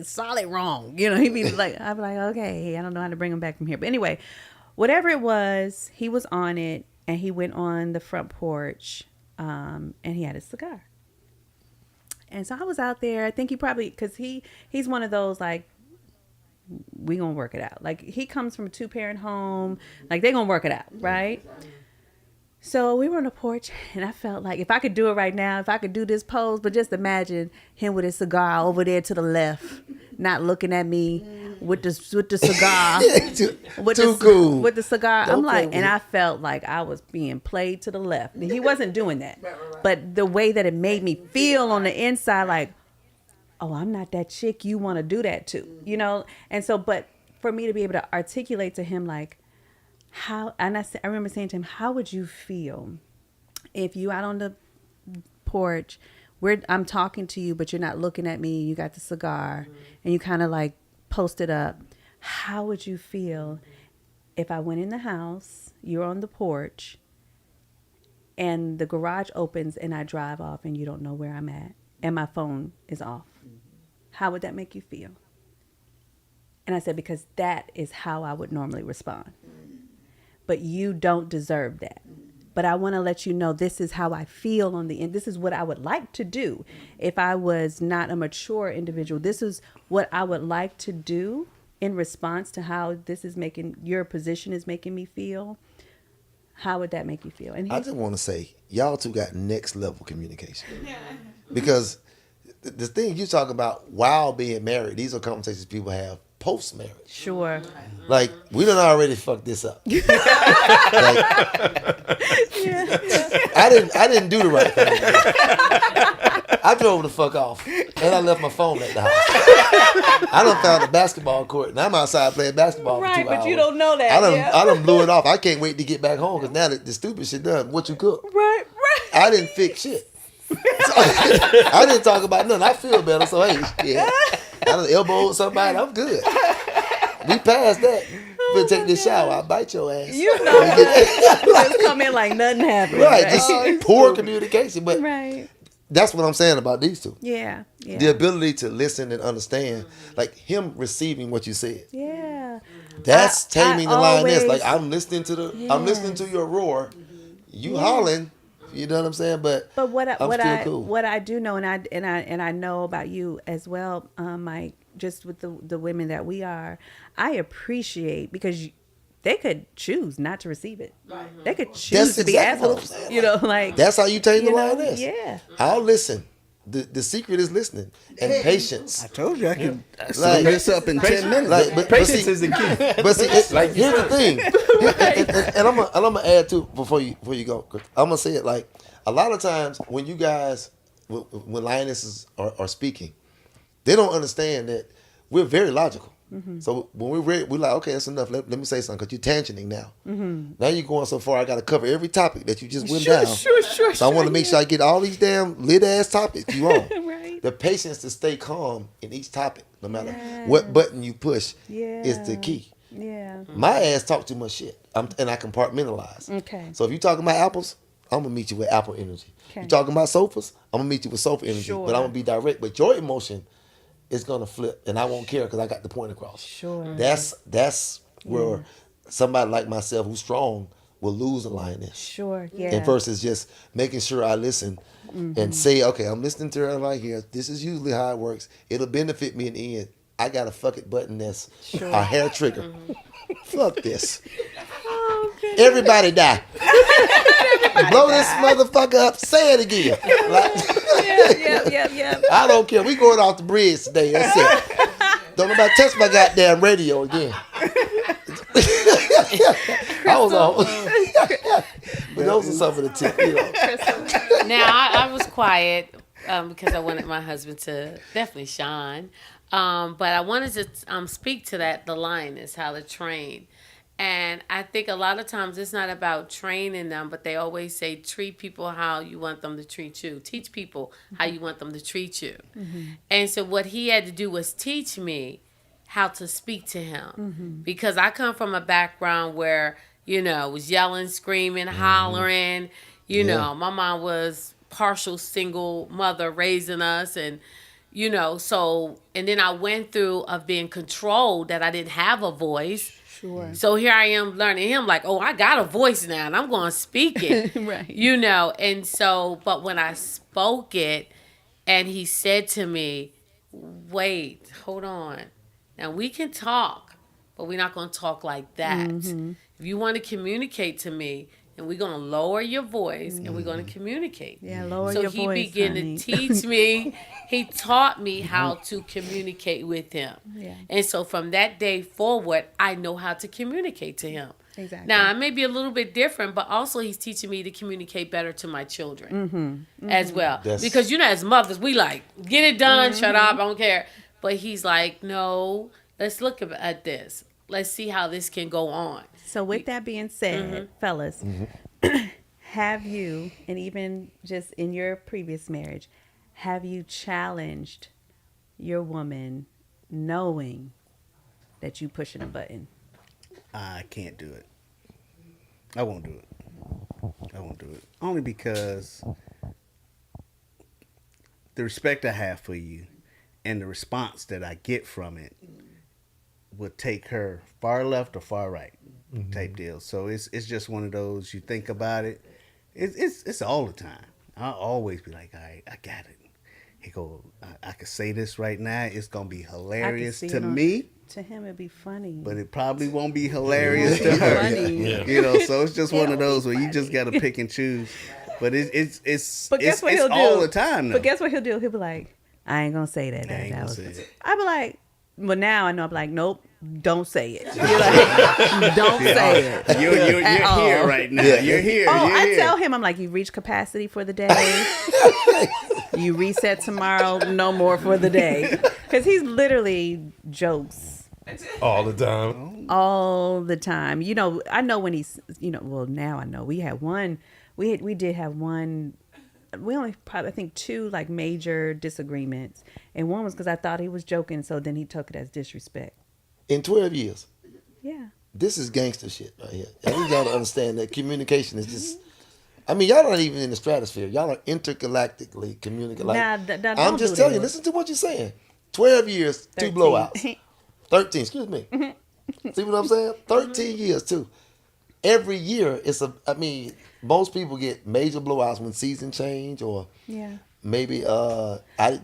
solid wrong. He'd be like, I'd be like, okay, I don't know how to bring him back from here. But anyway, whatever it was, he was on it, and he went on the front porch, and he had a cigar. And so I was out there. I think he probably, because he's one of those like, we gonna work it out. Like he comes from a 2-parent home, like they gonna work it out, right? So we were on the porch, and I felt like if I could do it right now, if I could do this pose, but just imagine him with his cigar over there to the left, not looking at me with the cigar. Too cool. With the cigar. I'm like, Okay. and I felt like I was being played to the left. And he wasn't doing that. But the way that it made me feel on the inside, like, oh, I'm not that chick you want to do that to, And so, but for me to be able to articulate to him, like, I remember saying to him, how would you feel if you out on the porch, I'm talking to you, but you're not looking at me, you got the cigar, and you kind of like posted up. How would you feel if I went in the house, you're on the porch, and the garage opens and I drive off and you don't know where I'm at, and my phone is off? How would that make you feel? And I said, because that is how I would normally respond. But you don't deserve that. But I want to let you know this is how I feel on the end. This is what I would like to do. If I was not a mature individual, this is what I would like to do in response to how your position is making me feel. How would that make you feel? And I just want to say, y'all two got next level communication. Because the thing you talk about while being married, these are conversations people have post marriage. Sure. Like, we done already fucked this up. Like, I didn't do the right thing. I drove the fuck off, and I left my phone at the house. I done found a basketball court, and I'm outside playing basketball for 2 hours. Right, but you don't know that. I done blew it off. I can't wait to get back home, because now that the stupid shit done, what you cook. Right. I didn't fix shit. I didn't talk about nothing. I feel better, so hey, yeah. I done elbowed somebody. I'm good. We passed that. We'll take this shower. I'll bite your ass. You know that. Just come in like nothing happened. Right, just poor communication. But Right. that's what I'm saying about these two. Yeah. The ability to listen and understand, like him receiving what you said. Yeah. That's taming the lioness. always- Like, I'm listening to your roar. You hollering. You know what I'm saying? But what I'm still cool. what I do know, and I know about you as well, Mike. Just with the women that we are, I appreciate because they could choose not to receive it. Right. They could choose That's to be exactly what I'm assholes. saying. You know, like that's how you tame the you know, lioness. yeah. I'll listen. The secret is listening and patience. I told you I can sum Like- this up in 10 minutes. Like, but Patience see, is the key. But see, here's the thing, and I'm gonna add to before you go. I'm gonna say it like a lot of times when you guys, when lionesses are speaking, they don't understand that we're very logical. So when we're ready, we're like, okay, that's enough. Let me say something because you're tangenting now. Now you're going so far. I got to cover every topic that you just went down. Sure. So I want to make sure I get all these damn lit ass topics you on. Right. The patience to stay calm in each topic, no matter what button you push, is the Yeah. key. Yeah. My ass talk too much shit, and I compartmentalize. Okay. So if you talking about apples, I'm gonna meet you with apple energy. Okay. You talking about sofas, I'm gonna meet you with sofa energy. Sure. But I'm gonna be direct. But your emotion is gonna flip, and I won't care because I got the point across. Sure. That's where somebody like myself who's strong will lose a lioness. Sure. Yeah. And versus just making sure I listen and say, okay, I'm listening to her right here. This is usually how it works. It'll benefit me in the end. I got a fuck it button that's a hair trigger. Fuck this. Everybody die. Blow this motherfucker up. Say it again. Like, Yeah. I don't care. We going off the bridge today. That's it. Don't nobody touch my goddamn radio again. I was on. But those are some of the tips, you know. Now, I was quiet because I wanted my husband to definitely shine. But I wanted to speak to that, the lioness, how to train. And I think a lot of times it's not about training them, but they always say treat people how you want them to treat you. Teach people how you want them to treat you. And so what he had to do was teach me how to speak to him. Because I come from a background where, you know, was yelling, screaming, hollering. You know, my mom was partial single mother raising us, and you know, so, and then I went through of being controlled, that I didn't have a voice. Sure. So here I am learning him like, oh, I got a voice now and I'm going to speak it. Right. You know, and so, but when I spoke it and he said to me, wait, hold on. Now we can talk, but we're not going to talk like that. If you want to communicate to me, and we're going to lower your voice and we're going to communicate. Yeah, lower so your he voice, began honey. to teach me. He taught me how to communicate with him. Yeah. And so from that day forward, I know how to communicate to him. Exactly. Now, it may be a little bit different, but also he's teaching me to communicate better to my children as well. That's- Because, you know, as mothers, we like, get it done, shut up, I don't care. But he's like, no, let's look at this. Let's see how this can go on. So with that being said, fellas, have you, and even just in your previous marriage, have you challenged your woman knowing that you pushing a button? I can't do it. I won't do it. I won't do it. Only because the respect I have for you and the response that I get from it would take her far left or far right type deal. So it's just one of those, you think about it. It's all the time. I'll always be like, all right, I got it. He go, I could say this right now. It's gonna be hilarious see to it on- me, To him, it'd be funny. but it probably won't be hilarious to her. Funny. You know, so it's just one of It'll be those where you just funny. gotta pick and choose. But it's But guess what it's he'll do? all the time. Though. But guess what he'll do? He'll be like, I ain't gonna say that. I ain't That gonna was. say it. I be like, well, now I know. I'm like, nope, don't say it. You're like, don't say it. You're At all. here right now. Yeah. You're here. Oh, you're I here. tell him, I'm like, you reach capacity for the day. You reset tomorrow, no more for the day. Because he's literally jokes all the time. all the time. You know, I know when he's, well, now I know. We had one, we did have one, we only probably, I think, two like major disagreements. And one was because I thought he was joking, so then he took it as disrespect. In 12 years, Yeah. this is gangster shit right here. And we gotta understand that communication is just. I mean, y'all not even in the stratosphere. Y'all are intergalactically communicating. Like, Nah, don't I'm just do telling you. that. Listen to what you're saying. 12 years, 13. two blowouts. 13. Excuse me. See what I'm saying? 13 years too. Every year, it's a. I mean, most people get major blowouts when season change or Yeah. maybe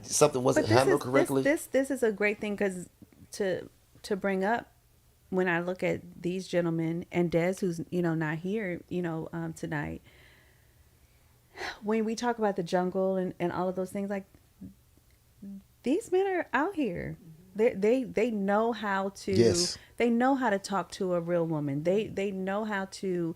something wasn't handled correctly. This is a great thing because to bring up when I look at these gentlemen and Des, who's not here, tonight. When we talk about the jungle and all of those things, like these men are out here. They know how to. Yes. They know how to talk to a real woman. They know how to.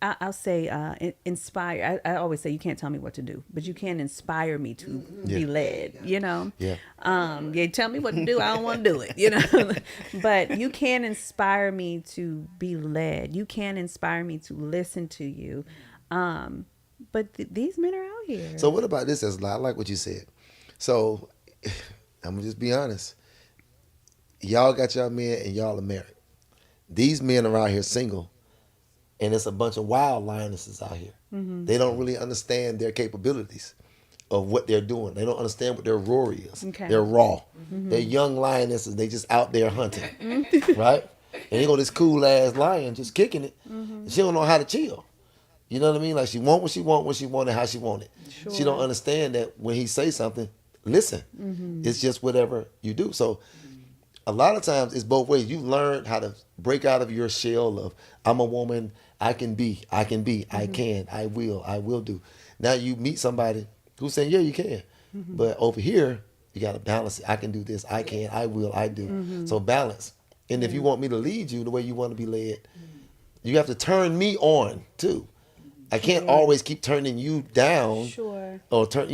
I'll say inspire. I always say you can't tell me what to do, but you can inspire me to be led. Yeah. Yeah. Tell me what to do. I don't want to do it. But you can inspire me to be led. You can inspire me to listen to you. But these men are out here. So what about this? I like what you said. So I'm gonna just be honest. Y'all got y'all men and y'all are married. These men are out here single, and it's a bunch of wild lionesses out here. Mm-hmm. They don't really understand their capabilities of what they're doing. They don't understand what their roar is. Okay. They're raw. Mm-hmm. They're young lionesses. They just out there hunting, right? And you go this cool ass lion just kicking it. Mm-hmm. She don't know how to chill. You know what I mean? Like she want what she want when she want it, how she want it. Sure. She don't understand that when he say something, listen. Mm-hmm. It's just whatever you do. So a lot of times it's both ways. You learn how to break out of your shell of I'm a woman, I can be, I can, I will do. Now you meet somebody who's saying, yeah, you can. But over here, you got to balance it. I can do this, I can, I will, I do. So balance. And if you want me to lead you the way you want to be led, you have to turn me on too. I can't always keep turning you down, Sure. or trying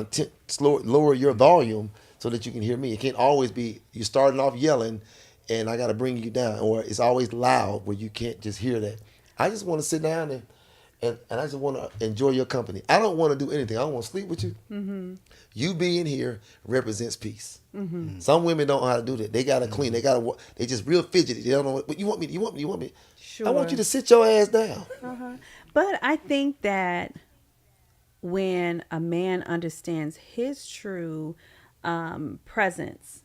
to lower your volume so that you can hear me. It can't always be you starting off yelling, and I got to bring you down, or it's always loud where you can't just hear that. I just want to sit down and I just want to enjoy your company. I don't want to do anything. I don't want to sleep with you. Mm-hmm. You being here represents peace. Mm-hmm. Some women don't know how to do that. They gotta clean. They gotta. They just real fidgety. They don't know what you want me. You want me. You want me. Sure. I want you to sit your ass down. But I think that when a man understands his true presence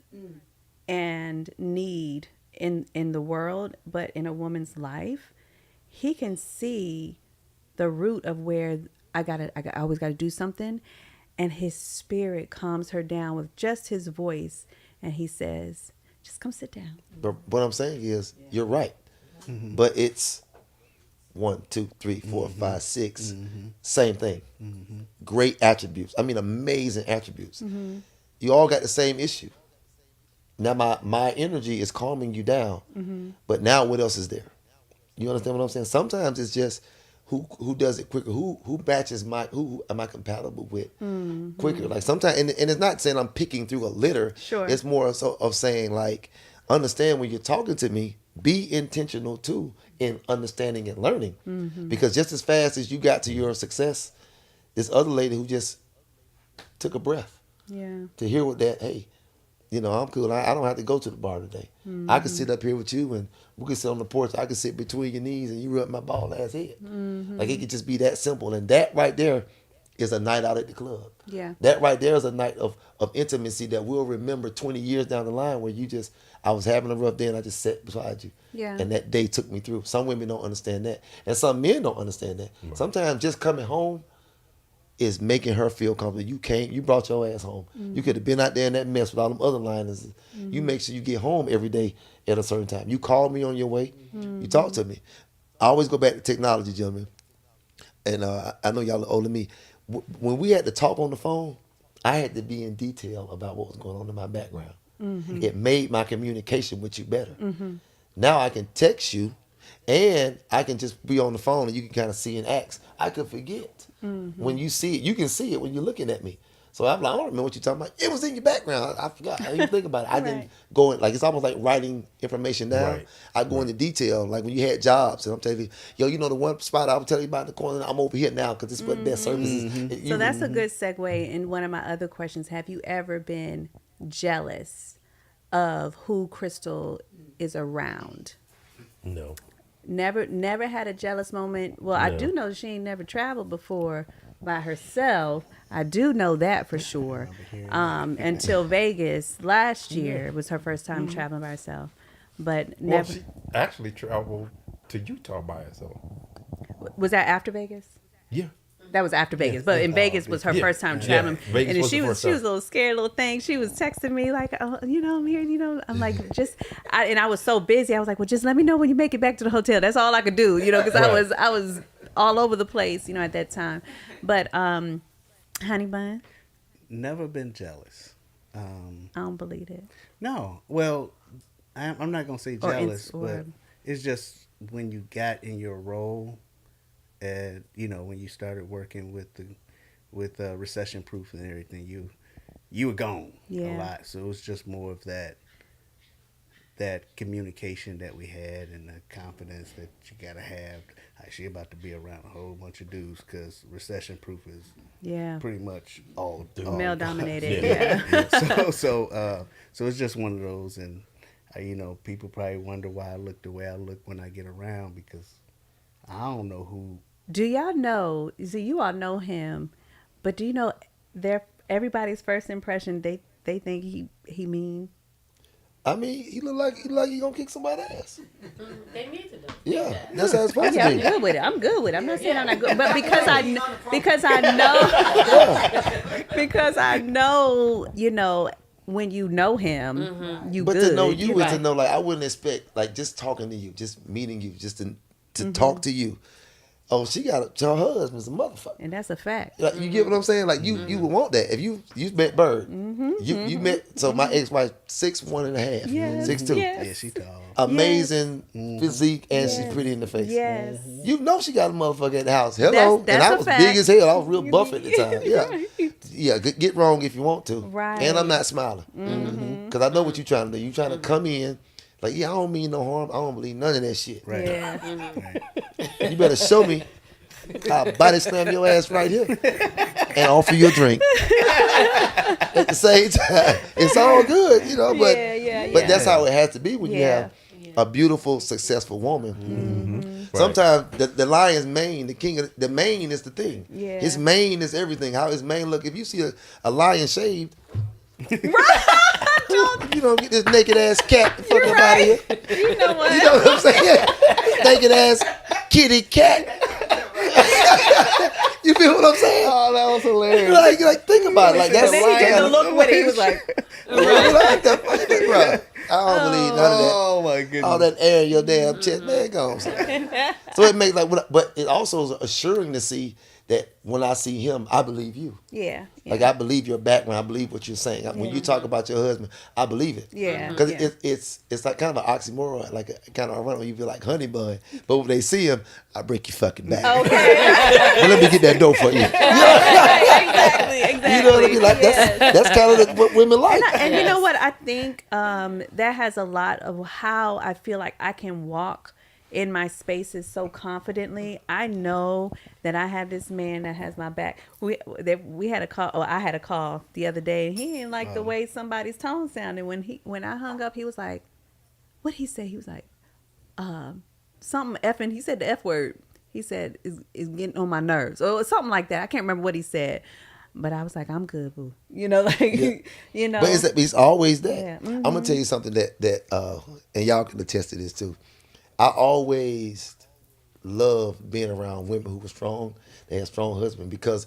and need in the world, but in a woman's life, he can see the root of where I always gotta do something, and his spirit calms her down with just his voice, and he says, "Just come sit down." But what I'm saying is, you're right. Mm-hmm. But it's 1, 2, 3, 4, 5, 6. Same thing. Great attributes. I mean, amazing attributes. You all got the same issue. Now my energy is calming you down. But now what else is there? You understand what I'm saying? Sometimes it's just who does it quicker, who matches who am I compatible with quicker. Like sometimes, and it's not saying I'm picking through a litter. Sure. It's more so of saying, like, understand when you're talking to me, be intentional too in understanding and learning. Because just as fast as you got to your success, this other lady who just took a breath Yeah. to hear what that, hey, I'm cool. I don't have to go to the bar today. I can sit up here with you and we can sit on the porch. I can sit between your knees and you rub my bald ass head. Like, it could just be that simple. And that right there is a night out at the club. Yeah. That right there is a night of intimacy that we'll remember 20 years down the line, where I was having a rough day and I just sat beside you. Yeah. And that day took me through. Some women don't understand that. And some men don't understand that. Right. Sometimes just coming home is making her feel comfortable. You brought your ass home. You could have been out there in that mess with all them other liners. You make sure you get home every day at a certain time. You call me on your way. You talk to me. I always go back to technology, gentlemen. And I know y'all are older than me. When we had to talk on the phone, I had to be in detail about what was going on in my background. It made my communication with you better. Now I can text you, and I can just be on the phone, and you can kind of see and ask. I could forget. When you see it, you can see it when you're looking at me. So I'm like, I don't remember what you're talking about. It was in your background. I forgot. I didn't even think about it. I didn't go in, like, it's almost like writing information down. Right. I go into detail, like when you had jobs, and I'm telling you, yo, you know the one spot I was telling you about in the corner, I'm over here now because this is what their services. So that's a good segue in one of my other questions. Have you ever been jealous of who Crystal is around? No. Never had a jealous moment. Well, I No. do know she ain't never traveled before by herself. I do know that for sure. Until Vegas last year was her first time traveling by herself. But Well, never. she actually traveled to Utah by herself. Was that after Vegas? Yeah. That was after Vegas, but in Vegas was her Yeah. first time Yeah. traveling. Vegas And then was she the was first she was time. a little scared, little thing. She was texting me like, "Oh, you know, I'm here." You know, I'm like, and I was so busy. I was like, "Well, just let me know when you make it back to the hotel." That's all I could do, you know, because Right. I was all over the place, you know, at that time. But Honey Bun, Never been jealous. I don't believe it. No, well, I'm not gonna say Or jealous, or- but it's just when you got in your role, and when you started working with recession proof and everything, you were gone Yeah. a lot. So it was just more of that communication that we had and the confidence that you gotta have. Like, she about to be around a whole bunch of dudes because recession proof is Yeah, pretty much all male dominated. Yeah. Yeah. so it's just one of those, and people probably wonder why I look the way I look when I get around, because I don't know who. Do y'all know? See, you all know him, but do you know everybody's first impression? They think he mean. I mean, he look like he gonna kick somebody's ass. They need to do. Yeah, that's how it's supposed Yeah, to I'm be. good with it. I'm good with it. I'm not saying I'm not good, but because I know, when you know him, you But good. to know you Right. is to know, like, I wouldn't expect, like, just talking to you, just meeting you, just to talk to you. Oh, her husband's a motherfucker. And that's a fact. Like, you get what I'm saying? Like, you would want that if you met Bird. You met, so my ex-wife 6'1.5", Yes, 6'2". yes. Yeah, she tall. Amazing physique, and she's pretty in the face. Yes. You know she got a motherfucker at the house. Hello. That's and I a was fact. big as hell. I was real buff at the time. Yeah. Right. Yeah, get wrong if you want to. Right. And I'm not smiling. Because I know what you're trying to do. You're trying to come in like, yeah, I don't mean no harm. I don't believe none of that shit. Right. Yeah. You better show me. I'll body slam your ass right here and offer you a drink. At the same time, it's all good, but but that's how it has to be when you have a beautiful, successful woman. Sometimes the lion's mane, the mane is the thing. Yeah. His mane is everything. How his mane look. If you see a lion shaved, you don't get this naked ass cat the fuck up out of here. You know what? You know what I'm saying? Naked ass kitty cat. You feel what I'm saying? Oh, that was hilarious. Like think about it. Like that's Then he did the look with it. He was like, Like the fuck, bro. I don't believe none of that. Oh my goodness. All that air in your damn chest, man, go on. So it makes but it also is assuring to see that when I see him, I believe you. yeah. Like I believe your background, I believe what you're saying. When you talk about your husband, I believe it. Yeah. Because Yeah. it's like kind of an oxymoron, like a kind of ironic when you feel like honey bun, but when they see him, I break your fucking back. Okay. But let me get that dough for you. Exactly. You know what I mean? Like Yes. that's kind of what women like. And you know what? I think that has a lot of how I feel like I can walk in my spaces so confidently. I know that I have this man that has my back. We had a call. Oh, I had a call the other day, and he didn't like the way somebody's tone sounded. When I hung up, he was like, "What he say?" He was like, "Something effing." He said the F word. He said is getting on my nerves or something like that. I can't remember what he said. But I was like, I'm good, boo. Like, you know. But it's always that. Yeah. I'm gonna tell you something that and y'all can attest to this too. I always love being around women who are strong. They have strong husbands because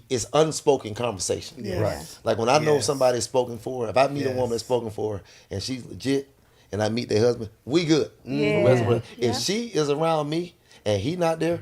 it's unspoken conversation. Yeah. Right. Like when I know Yes. somebody's spoken for, if I meet a woman that's spoken for and she's legit, and I meet their husband, we good. Yeah. If she is around me and he not there,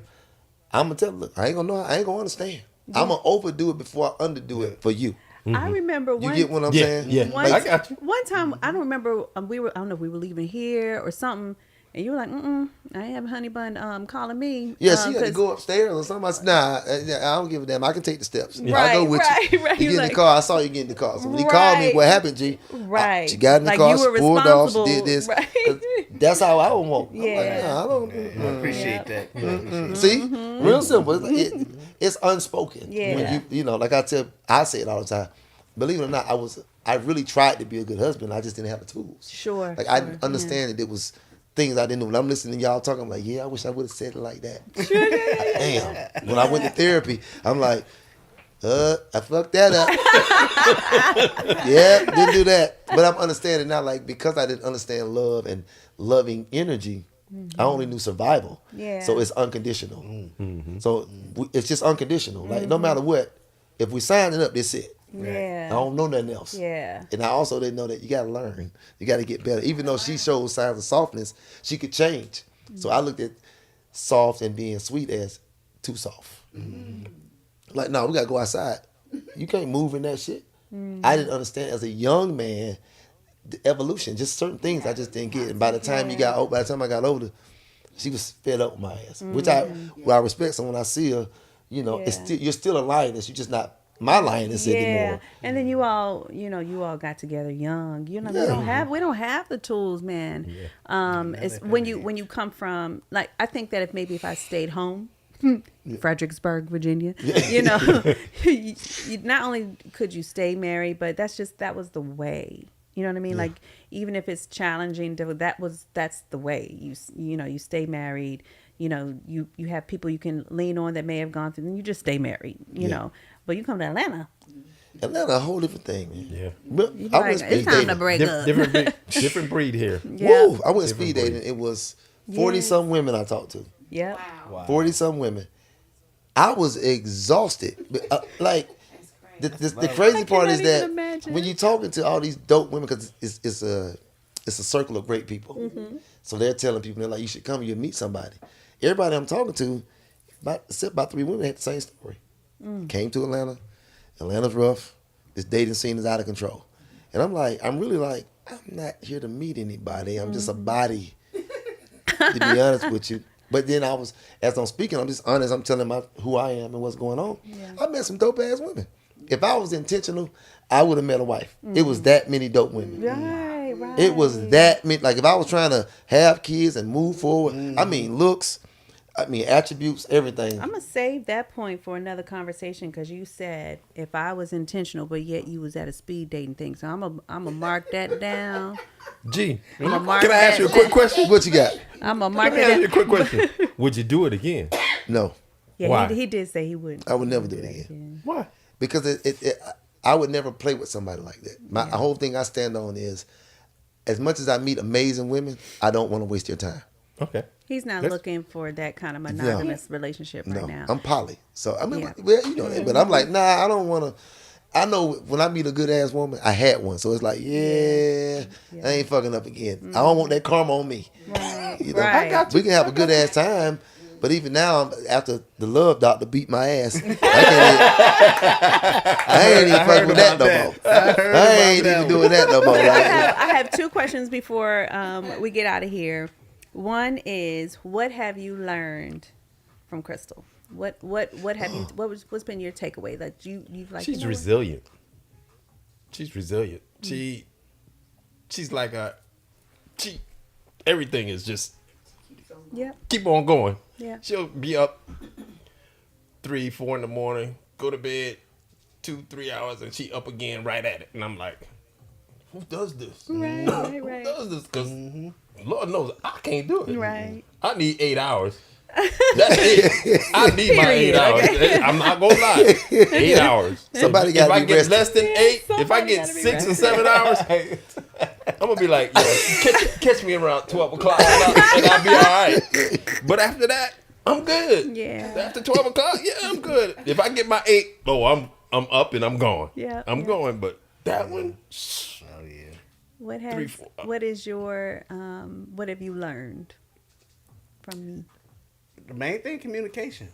I'm gonna tell her, look, I ain't gonna understand. I'm gonna overdo it before I underdo it for you. I remember You one. get what I'm Yeah, saying? yeah. One, I got you. one time, I don't remember. I don't know if we were leaving here or something, and you were like, I ain't have a honey bun calling me. Yeah, she had to 'cause- go upstairs or something. I said, nah, I don't give a damn. I can take the steps. I'll go Right, with right, you. right. You get in Like- the car. I saw you get in the car. So when he called me, Right. what happened, G? Right. She got in the Like car, you were pulled off, she responsible, did this. right. 'Cause That's how I would walk. I'm like, Yeah. nah, I don't. I appreciate that. I appreciate See? Real simple. It's unspoken. Yeah. When you know, like I say it all the time. Believe it or not, I really tried to be a good husband. I just didn't have the tools. Sure, Like I sure, understand that it was things I didn't know. When I'm listening to y'all talking, I'm like, yeah, I wish I would have said it like that. Damn. When I went to therapy, I'm like, I fucked that up. Yeah, didn't do that. But I'm understanding now, like, because I didn't understand love and loving energy, I only knew survival. Yeah. So it's unconditional. So it's just unconditional. Like, no matter what, if we sign it up, that's it. Yeah. I don't know nothing else. Yeah. And I also didn't know that you got to learn. You got to get better. Even though she showed signs of softness, she could change. So I looked at soft and being sweet as too soft. Like, no, we got to go outside. You can't move in that shit. I didn't understand as a young man the evolution. Just certain things I just didn't get. And by the time I got older, she was fed up with my ass. Which I respect. So when I see her, you know, it's still, you're still a lioness. You're just not my lioness anymore. And then you all got together young. You know, we don't have the tools, man. It's when you come from, like, I think that if I stayed home, Fredericksburg, Virginia, you know, you not only could you stay married, but that was the way. You know what I mean? Like, even if it's challenging, that's the way. You stay married. You know, you have people you can lean on that may have gone through, and you just stay married. You know, but you come to Atlanta, a whole different thing, man. Yeah. But you I like, went it's speed time dating. to break up. Different breed here. Yeah. Woo, I went speed dating. It was 40-some women I talked to. Yep. 40-some women. I was exhausted. But, like, the crazy part is even that imagine. when you're talking to all these dope women, because it's a circle of great people. So they're telling people, they're like, you should come, you'll meet somebody. Everybody I'm talking to, except about 3 women, had the same story. Came to Atlanta. Atlanta's rough. This dating scene is out of control. And I'm really like, I'm not here to meet anybody. I'm just a body, to be honest with you. But then as I'm speaking, I'm just honest. I'm telling who I am and what's going on. Yeah. I met some dope ass women. If I was intentional, I would have met a wife. It was that many dope women. Right. It was that many. Like, if I was trying to have kids and move forward, I mean, looks, attributes, everything. I'm gonna save that point for another conversation, because you said if I was intentional, but yet you was at a speed dating thing. So I'm gonna mark that down. G, I'ma mark can I ask that you a quick question? What you got? I'm gonna mark Let me ask you a that. quick question. Would you do it again? No, Yeah, Why? he did say he wouldn't. I would never do it again. Why? Because I would never play with somebody like that. My whole thing I stand on is, as much as I meet amazing women, I don't want to waste your time. Okay. He's not That's- looking for that kind of monogamous relationship right No, now. I'm poly. So, I mean, Yeah. well, you know that. But I'm like, nah, I don't want to. I know when I meet a good ass woman, I had one. So it's like, I ain't fucking up again. I don't want that karma on me. Right. You know? Right. We can have a good ass time. But even now, after the love doctor beat my ass, I ain't even fucking with that no more. I ain't even doing that no more. I have 2 questions before we get out of here. One is, what have you learned from Crystal? What's been your takeaway that you've like? She's you know what? resilient. She's resilient. She's like everything is just Yep. keep on going. Yeah. She'll be up 3, 4 in the morning, go to bed 2, 3 hours, and she up again right at it. And I'm like, who does this? Right. Who does this? Because Lord knows I can't do it. Right. I need 8 hours. That's it. I need my 8 hours. I'm not gonna lie. 8 hours. Somebody If gotta I be get rested. less than 8, if I somebody get gotta be 6 or 7 hours, I'm gonna be like, catch me around 12 o'clock, and I'll be all right. But after that, I'm good. Yeah. After 12 o'clock, I'm good. If I get my 8, I'm up and I'm going. Yeah, I'm yeah. going. But that one, Oh yeah. What 3, 4. what is your what have you learned from me? The main thing, communication.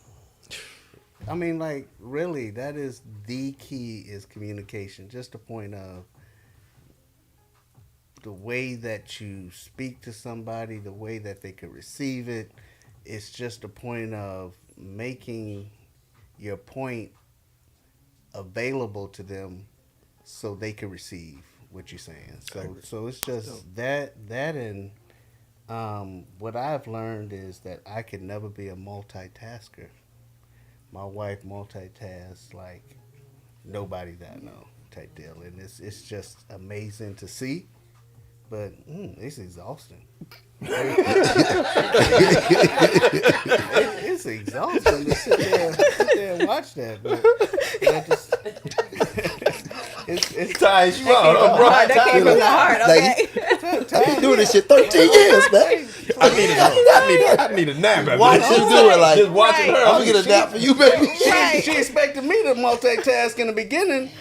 I mean, like, really, that is the key is communication. Just the point of the way that you speak to somebody, the way that they could receive it. It's just a point of making your point available to them so they can receive what you're saying. So it's just that and what I've learned is that I could never be a multitasker. My wife multitasks like nobody that I know type deal, and it's just amazing to see. But it's exhausting. It's exhausting to sit there and watch that. But it's ties you out, bro. That came from the heart, okay? I've been doing this shit 13 years, man. I need a nap. After Watch this. you do it like, Just watching her. I'm gonna get a nap for you, baby. she expected me to multitask in the beginning.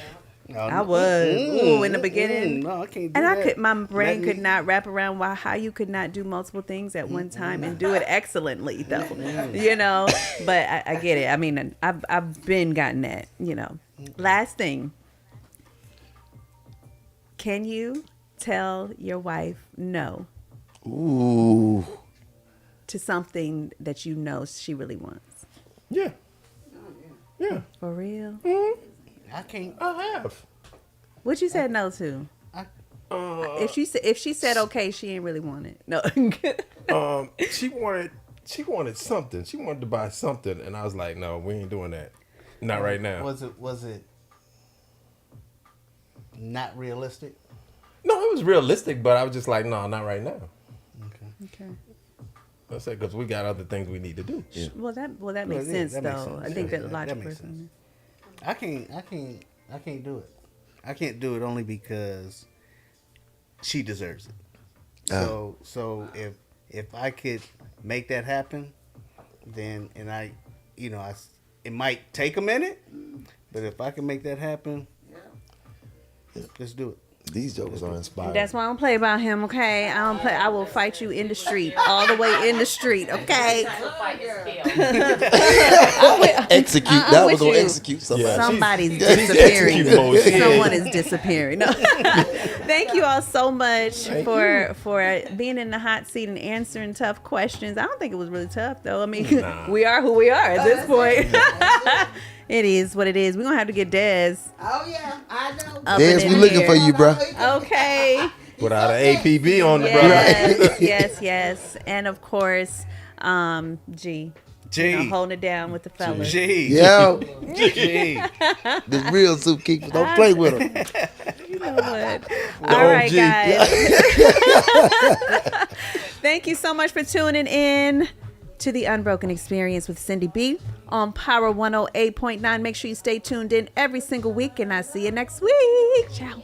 No, I was in the beginning, no, I can't do and that. my brain could not wrap around how you could not do multiple things at one time and do it excellently, though. You know, but I get it. I mean, I've been gotten that. You know, last thing. Can you tell your wife no Ooh. to something that you know she really wants? Yeah. Yeah. For real? I can't. I have. What you said no to? If she said okay, she ain't really want it. No. She wanted something. She wanted to buy something, and I was like, no, we ain't doing that. Not right now. Was it not realistic? No, it was realistic, but I was just like, no, not right now. Okay. I said because we got other things we need to do. Yeah. Well, that makes yeah, sense, that though. makes sense. I think Yeah, that that logical makes person. I can't do it. I can't do it only because she deserves it. So if I could make that happen, then it might take a minute, but if I can make that happen, let's do it. These jokers are inspiring. That's why I don't play about him, okay? I don't play. I will fight you in the street, all the way in the street, okay? Execute. I'm That with was gonna you. execute somebody. Yeah. Somebody's execute mode. disappearing. Someone is disappearing. No. Thank you all so much for being in the hot seat and answering tough questions. I don't think it was really tough, though. I mean, Nah. we are who we are at this point. It is what it is. We're going to have to get Dez Oh yeah, I know. up Des, and we in looking here. for you, bro. Okay. Without an APB on the Yes. And of course, G. Holding it down with the fellas. Yo, G. the real soup keepers. Don't play with them. You know what? All right, OG. guys. Thank you so much for tuning in to the Unbroken Experience with Syndy B on Power 108.9. Make sure you stay tuned in every single week, and I'll see you next week. Ciao.